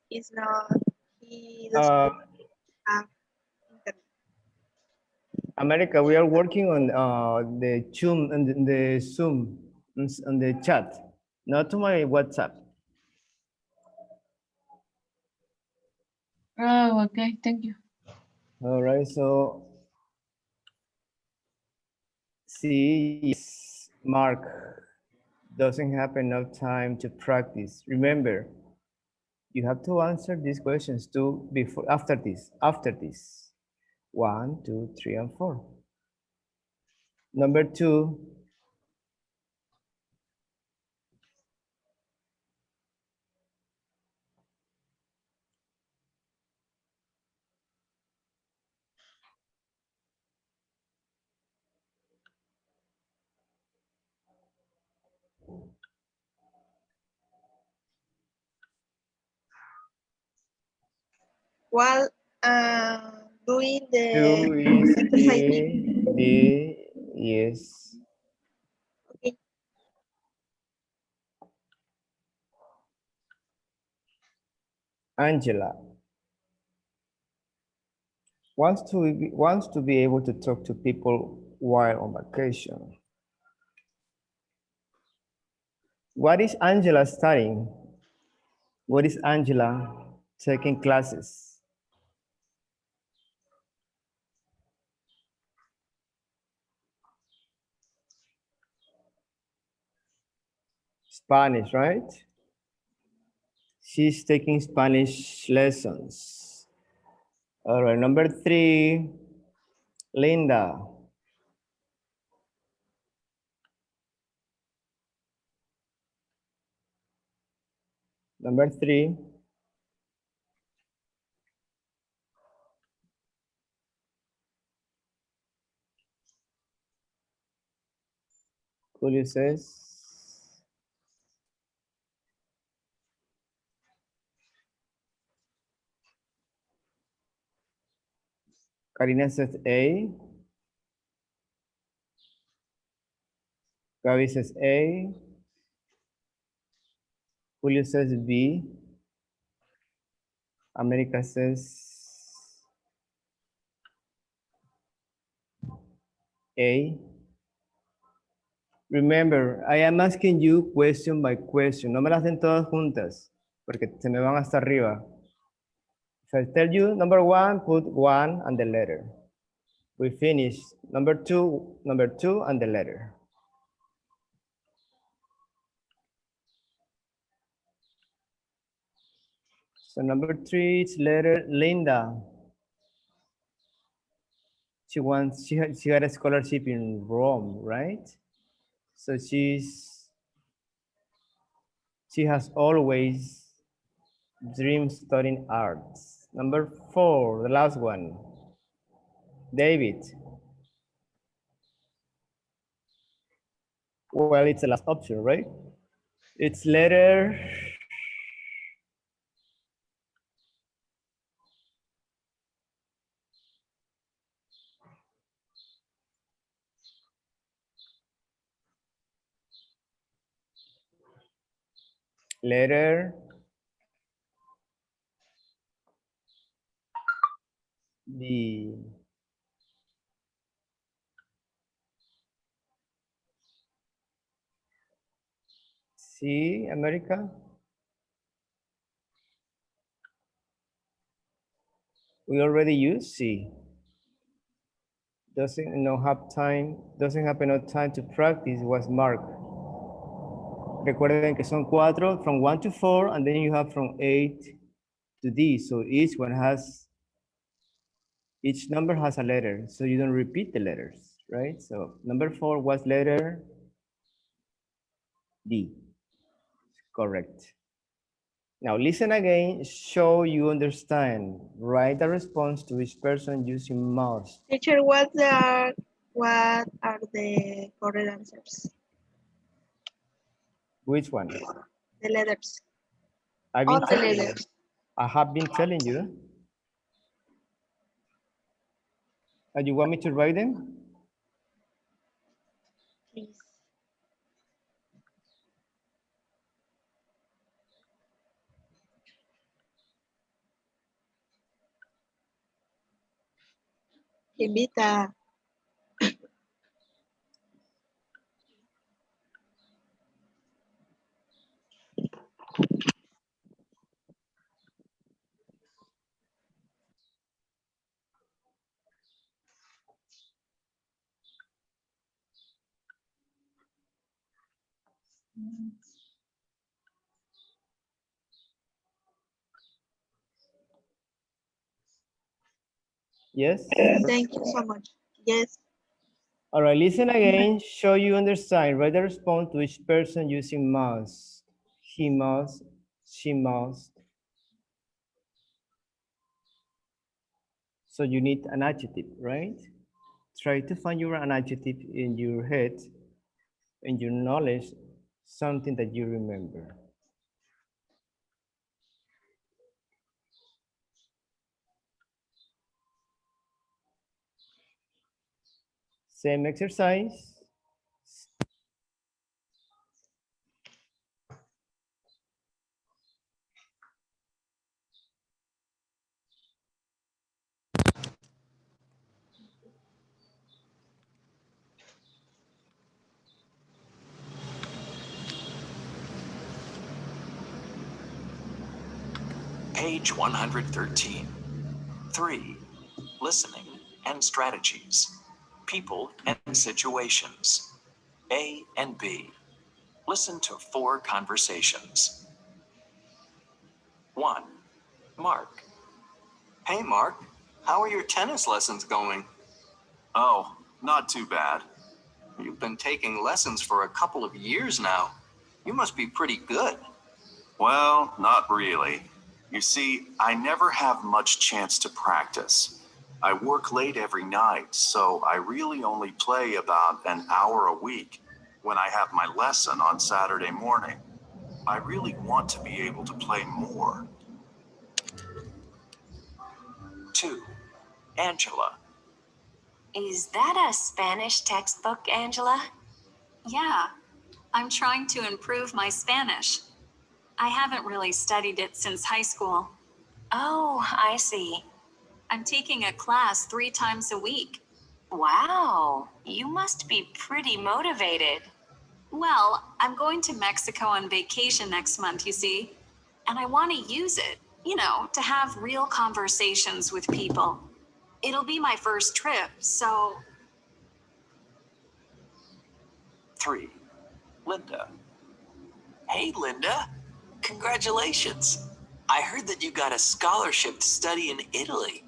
He's not. He doesn't uh, have internet. America, we are working on the Zoom and the Zoom on the chat, not to my WhatsApp. Oh, okay, thank you. All right, so see, yes, Mark doesn't have enough time to practice. Remember, you have to answer these questions too before after this. After this, 1, 2, 3, and 4. Number 2. While doing the 2 is exercise. D, yes. Okay. Angela wants to be able to talk to people while on vacation. What is Angela studying? What is Angela taking classes? Spanish, right? She's taking Spanish lessons. All right, number 3, Linda. Number 3, Julio says, Karina says A, Gaby says A, Julio says B, America says A. Remember, I am asking you question by question. No me las den todas juntas, porque se me van hasta arriba. If I tell you number 1, put 1 and the letter. We finish. Number 2, and the letter. So number 3 is letter Linda. She got a scholarship in Rome, right? So she has always dreamed studying arts. Number 4, the last one. David. Well, it's the last option, right? It's letter B. See, America? We already use see. Doesn't have enough time to practice was Mark. Recuerden que son 4 from 1 to 4 and then you have from 8 to D. So each number has a letter. So you don't repeat the letters, right? So number 4 was letter D. Correct. Now listen again, show you understand. Write a response to each person using mouse. Teacher, what are the correct answers? Which one? The letters. I've All been the telling you. letters. I have been telling you. And you want me to write them? Please. Invita. Yes? Thank you so much. Yes. All right, listen again, show you understand. Write the response to each person using must. He must, she must. So you need an adjective, right? Try to find your an adjective in your head, in your knowledge, something that you remember. Same exercise. Page 113. 3. Listening and strategies. People and situations. A and B. Listen to 4 conversations. 1. Mark. Hey, Mark. How are your tennis lessons going? Oh, not too bad. You've been taking lessons for a couple of years now. You must be pretty good. Well, not really. You see, I never have much chance to practice. I work late every night, so I really only play about an hour a week when I have my lesson on Saturday morning. I really want to be able to play more. 2. Angela. Is that a Spanish textbook, Angela? Yeah, I'm trying to improve my Spanish. I haven't really studied it since high school. Oh, I see. I'm taking a class 3 times a week. Wow, you must be pretty motivated. Well, I'm going to Mexico on vacation next month, you see, and I want to use it, to have real conversations with people. It'll be my first trip, so 3. Linda. Hey, Linda. Congratulations. I heard that you got a scholarship to study in Italy.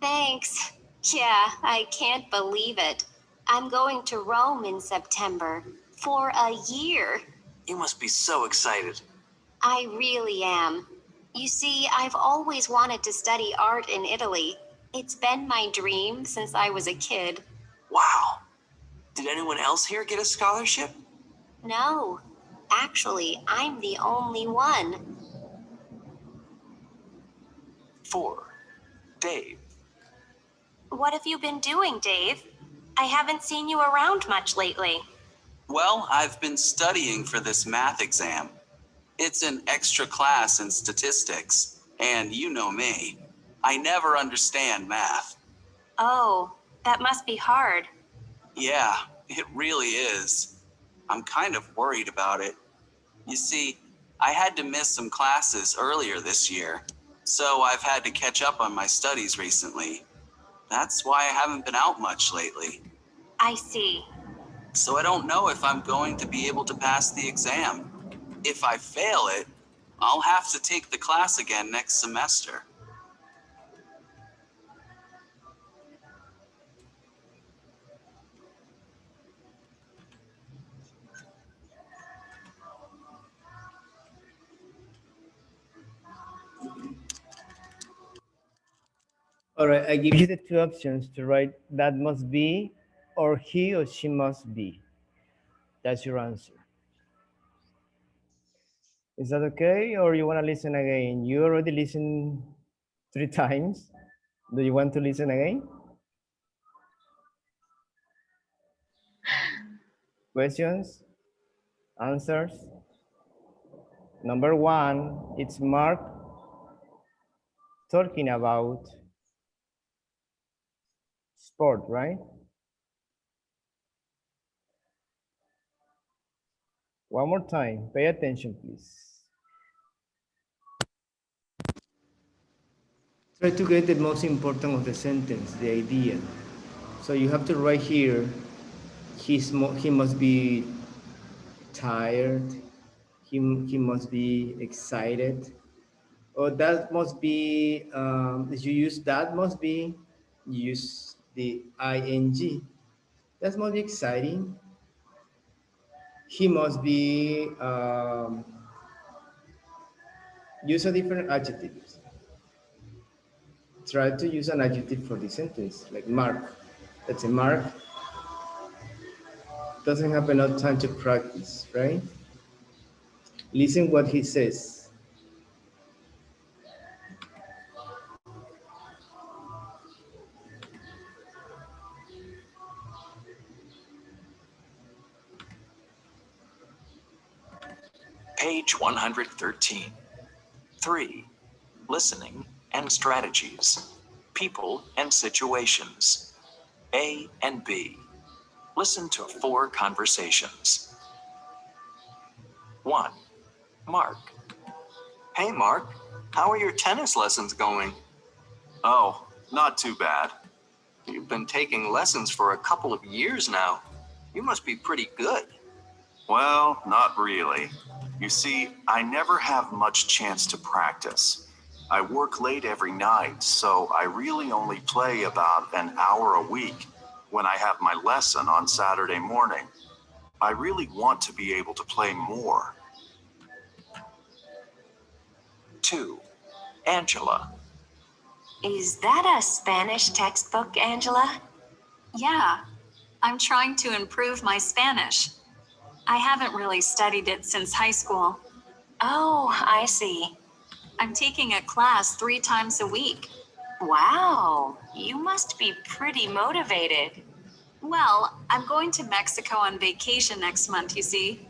thanks. Yeah, I can't believe it. I'm going to Rome in September for a year. You must be so excited. I really am. You see, I've always wanted to study art in Italy. It's been my dream since I was a kid. Wow. Did anyone else here get a scholarship? No, actually, I'm the only one. 4. Dave. What have you been doing, Dave? I haven't seen you around much lately. Well, I've been studying for this math exam. It's an extra class in statistics, and you know me. I never understand math. Oh, that must be hard. Yeah, it really is. I'm kind of worried about it. You see, I had to miss some classes earlier this year, so I've had to catch up on my studies recently. That's why I haven't been out much lately. I see. So I don't know if I'm going to be able to pass the exam. If I fail it, I'll have to take the class again next semester. All right, I give you the two options to write that must be or he or she must be. That's your answer. Is that okay? Or you want to listen again? You already listened 3 times. Do you want to listen again? Questions? Answers? Number one, it's Mark talking about sport, right? One more time, pay attention, please. Try to get the most important of the sentence, the idea. So you have to write here, he must be tired, he must be excited, or that must be, if you use that must be, you use the ing. That must be exciting. He must be, use a different adjectives. Try to use an adjective for the sentence, like Mark. That's a Mark doesn't have enough time to practice, right? Listen what he says. Page 113. 3. Listening and strategies. People and situations. A and B. Listen to 4 conversations. 1. Mark. Hey, Mark. How are your tennis lessons going? Oh, not too bad. You've been taking lessons for a couple of years now. You must be pretty good. Well, not really. You see, I never have much chance to practice. I work late every night, so I really only play about an hour a week when I have my lesson on Saturday morning. I really want to be able to play more. 2. Angela. Is that a Spanish textbook, Angela? Yeah, I'm trying to improve my Spanish. I haven't really studied it since high school. Oh, I see. I'm taking a class 3 times a week. Wow, you must be pretty motivated. Well, I'm going to Mexico on vacation next month, you see.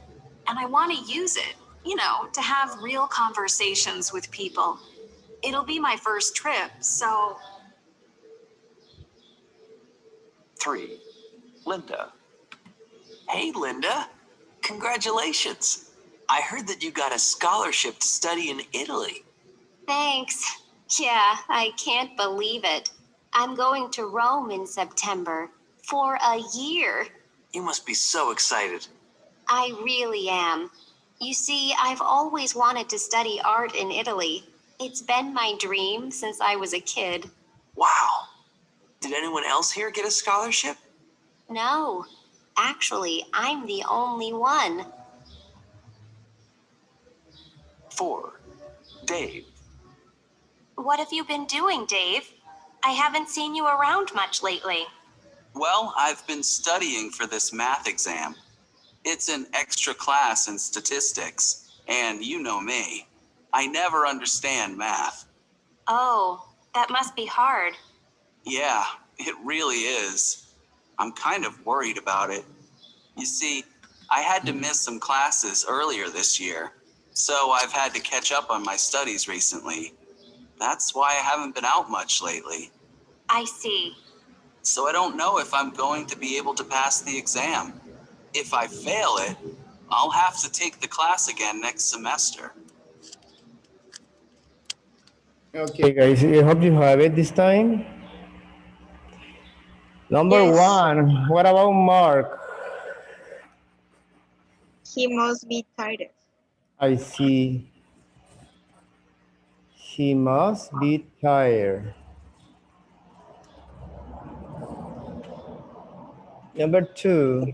And I want to use it, to have real conversations with people. It'll be my first trip, so... 3. Linda. Hey, Linda. Congratulations. I heard that you got a scholarship to study in Italy. Thanks. Yeah, I can't believe it. I'm going to Rome in September for a year. You must be so excited. I really am. You see, I've always wanted to study art in Italy. It's been my dream since I was a kid. Wow. Did anyone else here get a scholarship? No, actually, I'm the only one. 4. Dave. What have you been doing, Dave? I haven't seen you around much lately. Well, I've been studying for this math exam. It's an extra class in statistics, and you know me. I never understand math. Oh, that must be hard. Yeah, it really is. I'm kind of worried about it. You see, I had to miss some classes earlier this year, so I've had to catch up on my studies recently. That's why I haven't been out much lately. I see. So I don't know if I'm going to be able to pass the exam. If I fail it, I'll have to take the class again next semester. Okay, guys, I hope you have it this time. Number Yes, one, what about Mark? he must be tired. I see. He must be tired. Number two,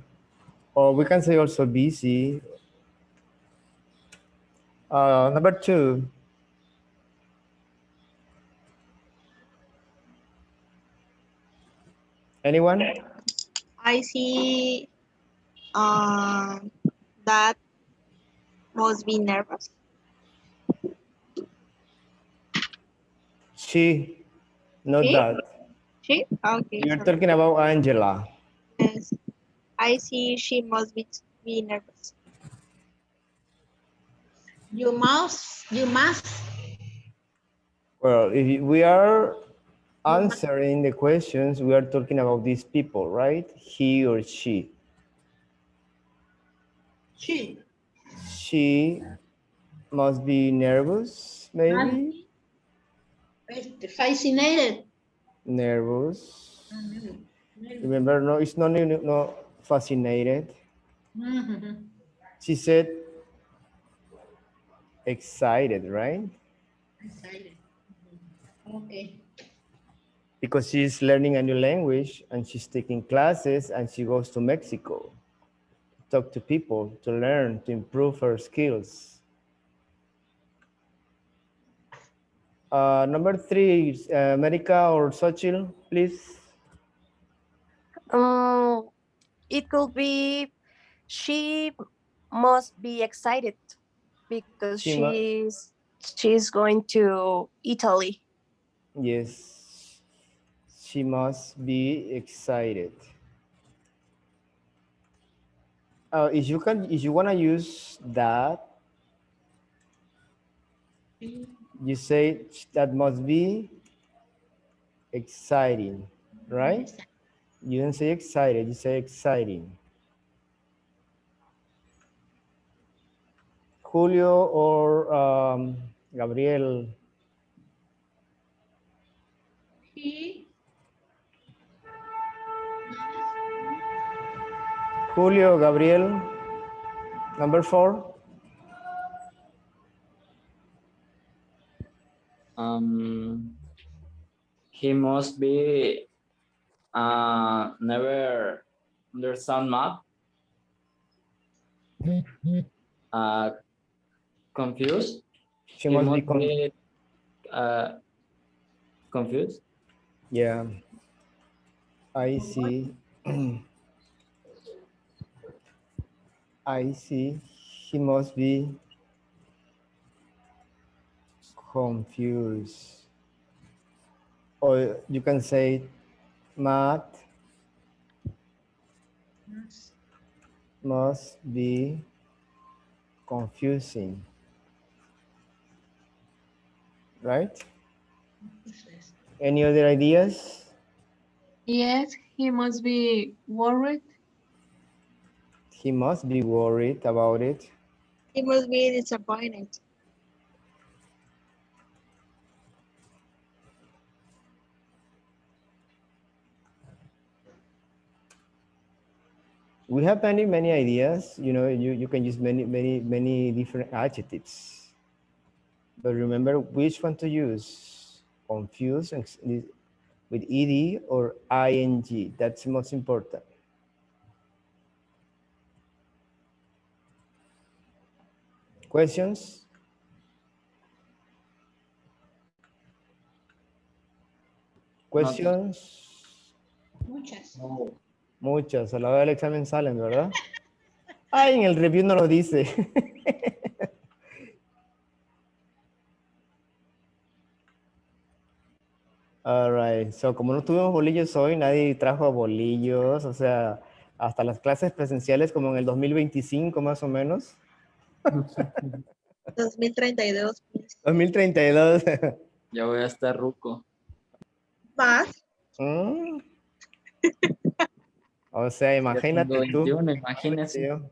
or we can say also busy. Number two, anyone? I see that must be nervous. She, not She? that. She? Okay, You're sorry. talking about Angela. Yes, I see she must be nervous. You must. Well, if we are You must. answering the questions, we are talking about these people, right? He or she. She She must be nervous, must maybe. be fascinated. Nervous. Mhm. Remember, no, it's not no fascinated. Mhm. She said excited, right? Excited. Okay. Because she's learning a new language and she's taking classes and she goes to Mexico, talk to people, to learn, to improve her skills. Number three, America or Xochitl, please. Um, it could be she must be excited because She must, she's going to Italy. yes, she must be excited. If you wanna use that, you say that must be exciting, right? You don't say excited, you say exciting. Julio or Gabriel? He Julio, Gabriel, number four. He must be never understand map. Uh, confused. She He must be must be confused. yeah, I see. I see. He must be confused. Or you can say math must be confusing, right? Any other ideas? Yes, he must be worried. He must be worried about it. He must be disappointed. We have many ideas. You know, you can use many different adjectives. But remember which one to use. Confused with ed or ing. That's most important. Questions? Not Questions? muchas. no. Muchas. A la hora del examen salen, ¿verdad? Ay, en el review no lo dice. All right. So, como no tuvimos bolillos hoy, nadie trajo bolillos. O sea, hasta las clases presenciales como en el 2025 más o menos. 2032, please. 2032. Ya voy a estar ruco. Más. Mm. O sea, Ya tengo imagínate tú. 21, imagínense. Tío.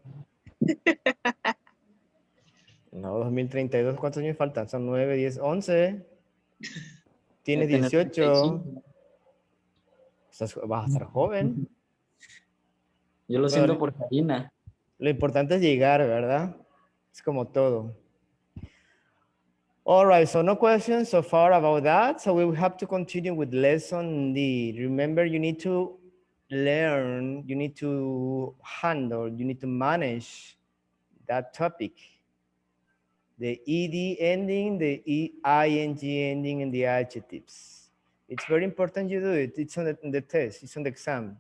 2032, ¿cuántos años faltan? Son 9, 10, 11. Tienes Tener 18. 35. Vas a estar joven. Yo lo Bueno, siento por Karina. lo importante es llegar, ¿verdad? Es como todo. All right, so no questions so far about that. So we will have to continue with lesson D. Remember, you need to learn, you need to handle, you need to manage that topic. The ed ending, the ing ending, and the adjectives. It's very important you do it. It's on the test, it's on the exam.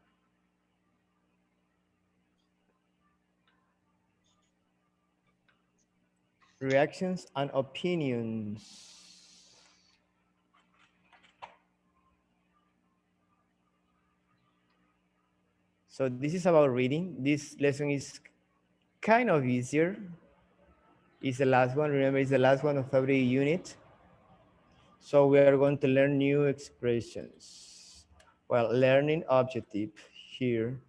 Reactions and opinions. So this is about reading. This lesson is kind of easier. It's the last one. Remember, it's the last one of every unit. So we are going to learn new expressions. Well, learning objective here.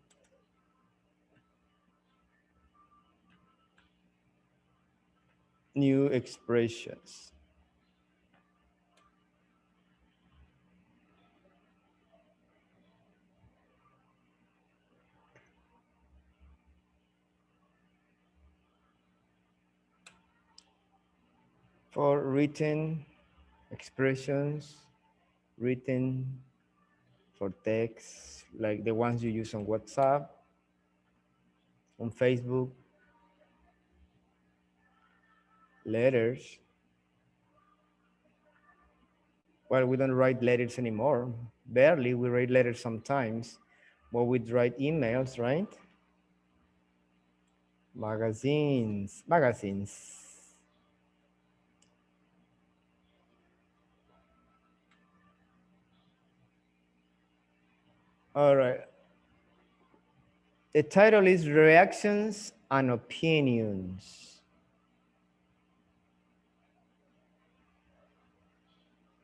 New expressions. For written expressions, written for text, like the ones you use on WhatsApp, on Facebook, letters. Well, we don't write letters anymore. Barely, we write letters sometimes, but we write emails, right? Magazines, magazines. All right. The title is Reactions and Opinions.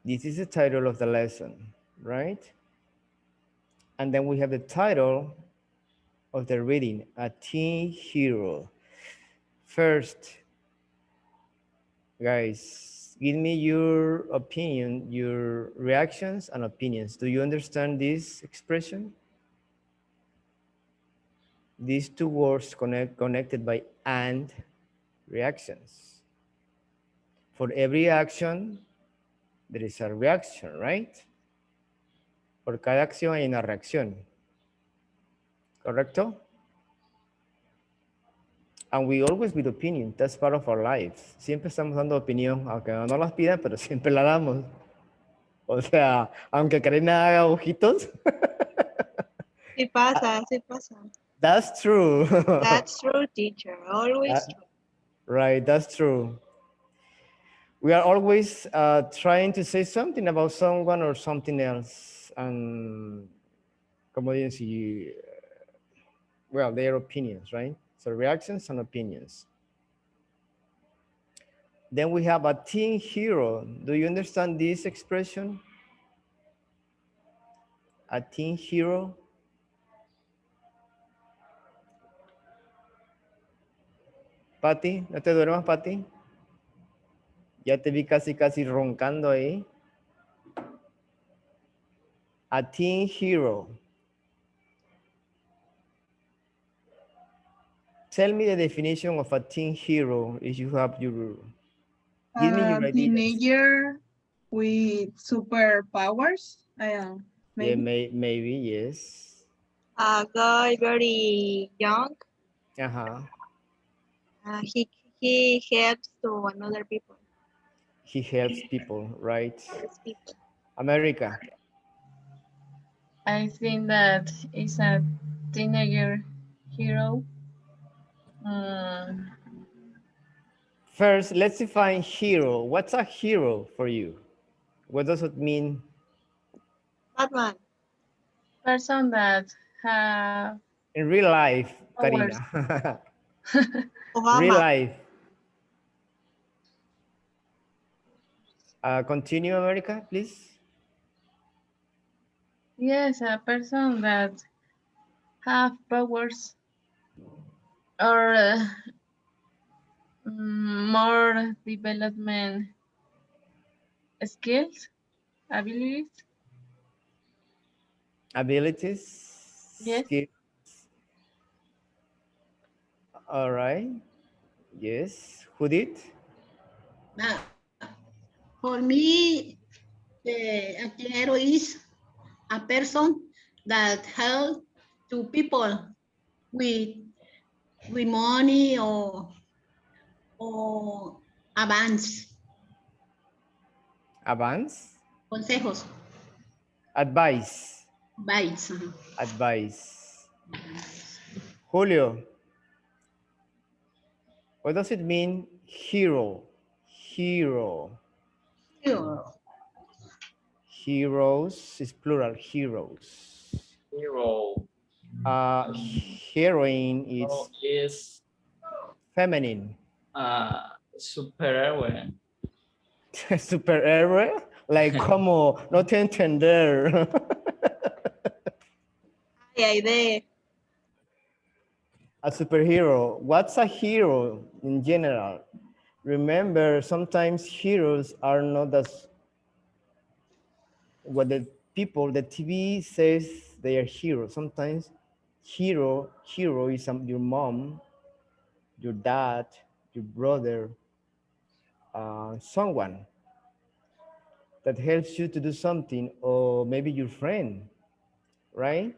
This is the title of the lesson, right? And then we have the title of the reading, A Teen Hero. First, guys, give me your opinion, your reactions and opinions. Do you understand this expression? These two words connected by and reactions. For every action, there is a reaction, right? Por cada acción hay una reacción. ¿Correcto? And we always with opinion. That's part of our lives. Siempre estamos dando opinión, aunque no las pidan, pero siempre la damos. O sea, aunque Karina haga ojitos. Sí pasa, sí pasa. That's true. That's true, teacher. Always true. Right, that's true. We are always trying to say something about someone or something else. And como dicen, si, well, their opinions, right? So reactions and opinions. Then we have a teen hero. Do you understand this expression? A teen hero. Pati, ¿no te duermas, Pati? Ya te vi casi roncando ahí. A teen hero. Tell me the definition of a teen hero if you have your, give me your A ideas. teenager with superpowers. Maybe. Yeah, maybe, yes. A guy very young. Uh-huh. He helps to another people. He helps people, right? Helps people. America. I think that is a teenager hero. First, let's define hero. What's a hero for you? What does it mean? Batman. Person that have In real life, powers. Karina. Obama. Real life. Continue, America, please. Yes, a person that have powers or more development skills, abilities. Abilities, Yes. skills. All right. Yes. Who did? For me, a hero is a person that help to people with with money or advance Advance. consejos, Advice. advice. Advice. Julio, what does it mean, hero? Hero. Hero. Heroes is plural, heroes. Hero. Heroine Hero is is feminine. Superhéroe. Superhéroe? Like, como, no te entender. Ay, de A superhero. What's a hero in general? Remember, sometimes heroes are not as what the people, the TV says they are heroes. Sometimes hero is your mom, your dad, your brother, someone that helps you to do something, or maybe your friend, right?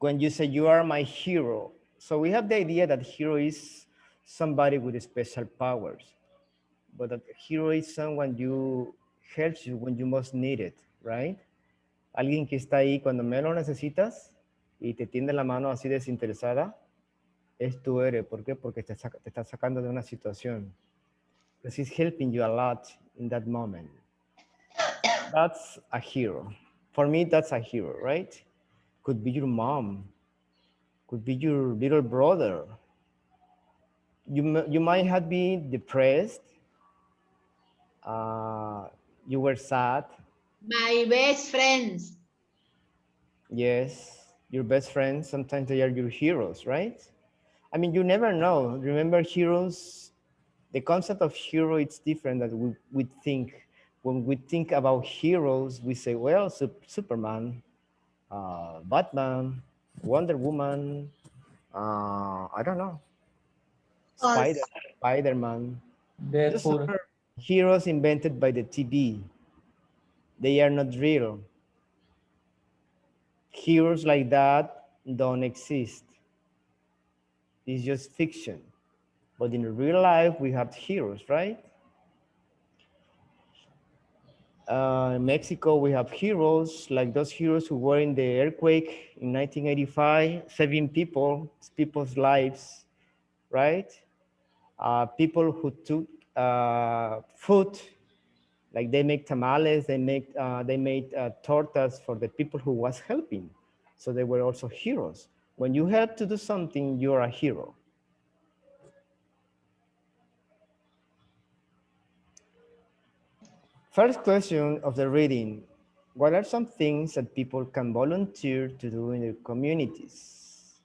When you say you are my hero, so we have the idea that hero is somebody with special powers, but that hero is someone you helps you when you most need it, right? Alguien que está ahí cuando menos lo necesitas y te tiende la mano así desinteresada, es tu héroe. ¿Por qué? Porque te está sacando de una situación. Because he's helping you a lot in that moment. That's a hero. For me, that's a hero, right? Could be your mom, could be your little brother. You might have been depressed, you were sad. My best friends. Yes, your best friends, sometimes they are your heroes, right? I mean, you never know. Remember, heroes, the concept of hero, it's different that we think. When we think about heroes, we say, well, Superman, Batman, Wonder Woman, I don't know, us. Spider-Man. Those Deadpool. are heroes invented by the TV. They are not real. Heroes like that don't exist. It's just fiction. But in real life, we have heroes, right? In Mexico, we have heroes like those heroes who were in the earthquake in 1985, saving people's lives, right? People who took food, like they make tamales, they made tortas for the people who was helping. So they were also heroes. When you help to do something, you're a hero. First question of the reading. What are some things that people can volunteer to do in their communities?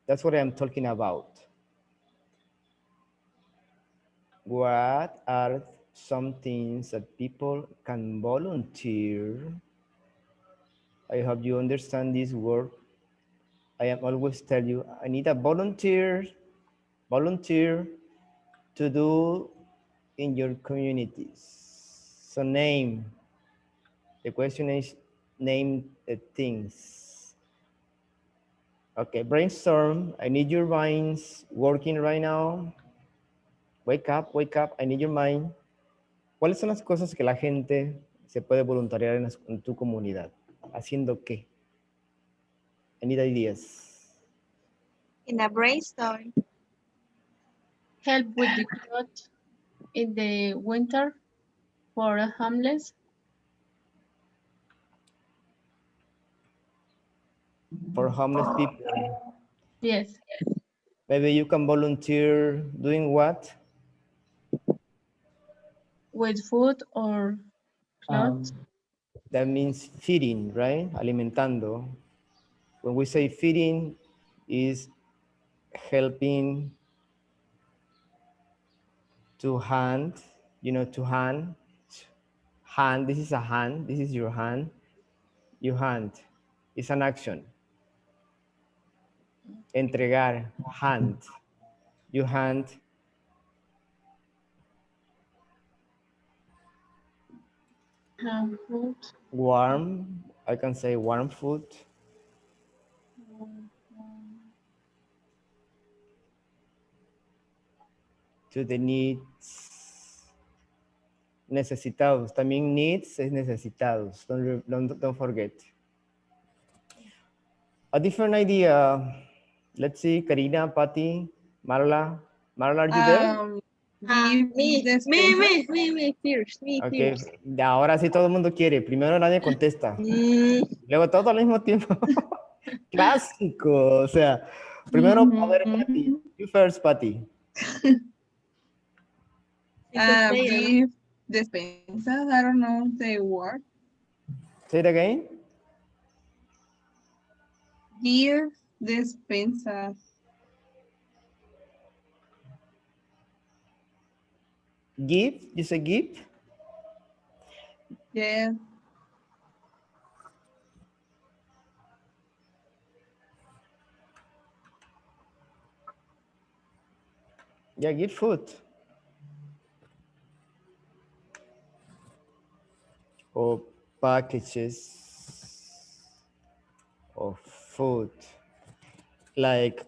That's what I'm talking about. What are some things that people can volunteer? I hope you understand this word. I am always tell you, I need a volunteer to do in your communities. So name. The question is name the things. Okay, brainstorm. I need your minds working right now. Wake up, wake up. I need your mind. ¿Cuáles son las cosas que la gente se puede voluntariar en tu comunidad? ¿Haciendo qué? I need ideas. In a brainstorm. Help with the clothes in the winter for the homeless. For homeless people. Yes. Maybe you can volunteer doing what? With food or clothes. That means feeding, right? Alimentando. When we say feeding, is helping to hand, to hand, this is a hand, this is your hand, you hand, it's an action. Entregar, hand, you hand Food. warm, I can say warm food to the needs, necesitados. También needs es necesitados. Don't forget. A different idea. Let's see, Karina, Patty, Marla. Marla, are you there? Give despensas. Me first, me Okay, first. ahora sí todo el mundo quiere. Primero nadie contesta. Luego todo al mismo tiempo. Clásico. O sea, primero, a ver, Patty. You first, Patty. Give despensas. I don't know the word. Say it again. Give despensas. Give, you say give? Yes. Yeah, give food. Or packages of food. Like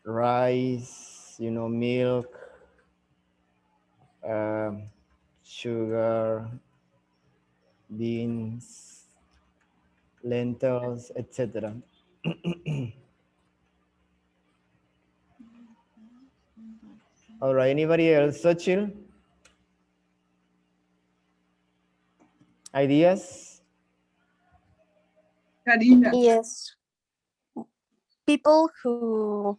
rice, milk, sugar, beans, lentils, etc. All right, anybody else? Sachil? Ideas? Karina. Yes. People who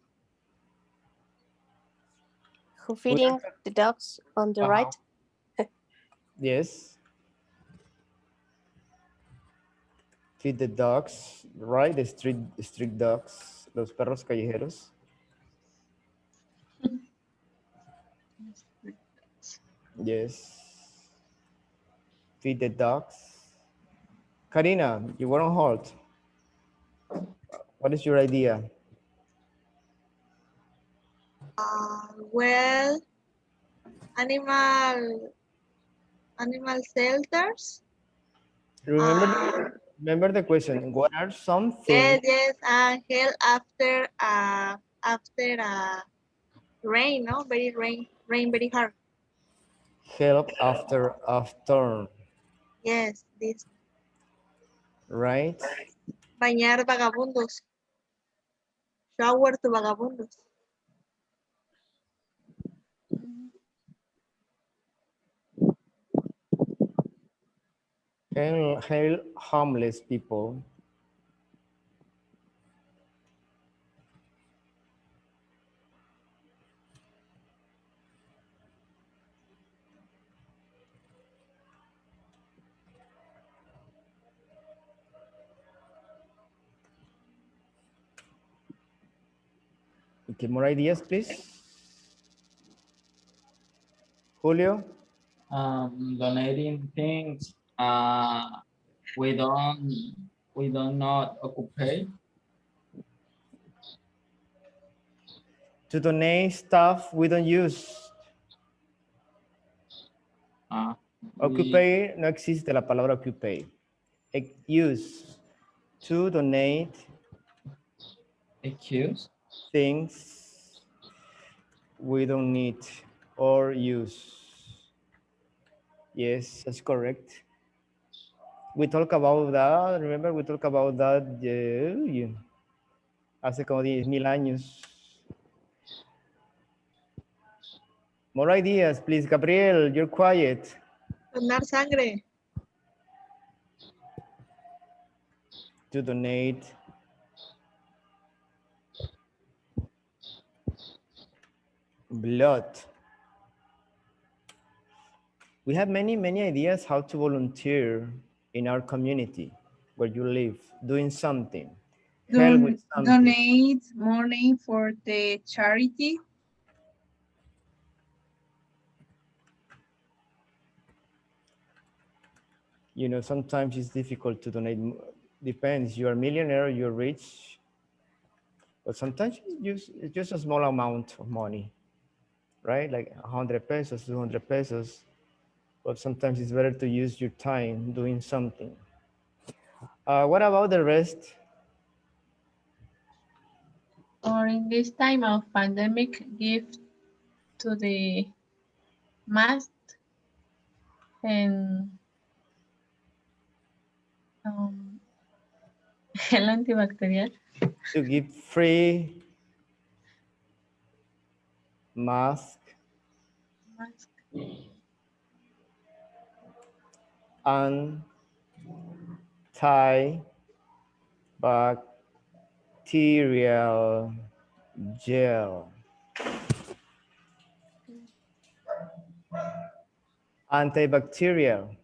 feeding the dogs on the right. Yes. Feed the dogs, right? The street dogs, los perros callejeros. Yes. Feed the dogs. Karina, you were on hold. What is your idea? Well, animal shelters. Remember the question. What are some things? Yes, and help after rain, no? Rain very hard. Help after a storm, Yes, this right? bañar vagabundos. Shower to vagabundos. Help homeless people. Okay, more ideas, please. Julio? Donating things we don't not occupy. To donate stuff we don't use. Occupy, no existe la palabra occupy. Use. To donate. Excuse. Things we don't need or use. Yes, that's correct. We talk about that, remember we talk about that hace como 10,000 años. More ideas, please. Gabriel, you're quiet. Donar sangre. To donate. Blood. We have many ideas how to volunteer in our community where you live, doing something. Help with something. Donate money for the charity. You know, sometimes it's difficult to donate. Depends. You're a millionaire, you're rich, but sometimes it's just a small amount of money, right? Like 100 pesos, 200 pesos. But sometimes it's better to use your time doing something. What about the rest? Or in this time of pandemic, give to the mask and gel antibacterial. To give free mask Mask. and antibacterial gel. Antibacterial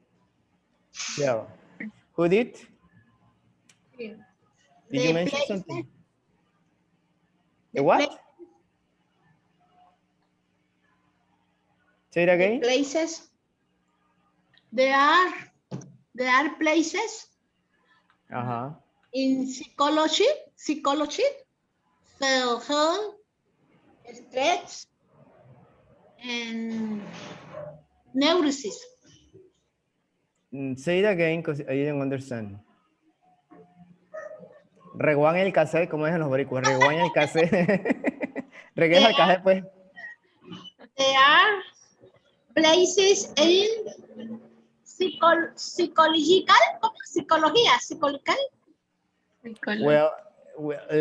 gel. Who did? Did you mention something? The what? Say it again. Places. There are places in psychology, self-help, stress, and neurosis. Say it again because I didn't understand. Reguán el café, como dicen los boricuas, reguán el café. Regueja el café, pues. There are places in psicología. Well,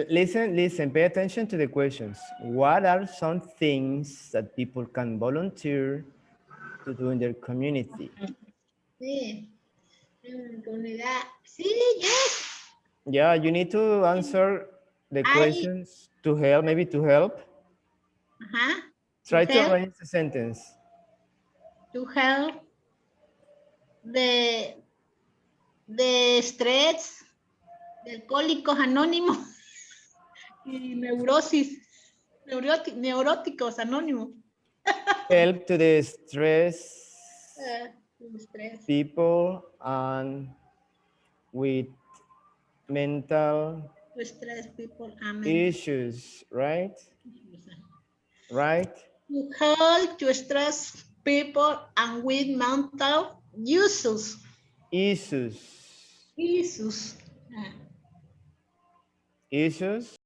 listen, pay attention to the questions. What are some things that people can volunteer to do in their community? Sí. Comunidad. Sí, yes. Yeah, you need to answer the questions to help, maybe to help. Try to arrange the sentence. To help the stress, de alcohólicos anónimos y neuróticos anónimos. Help to the stress people and with mental issues, right? Right? To help to stress people and with mental issues. Issues. Issues. Issues.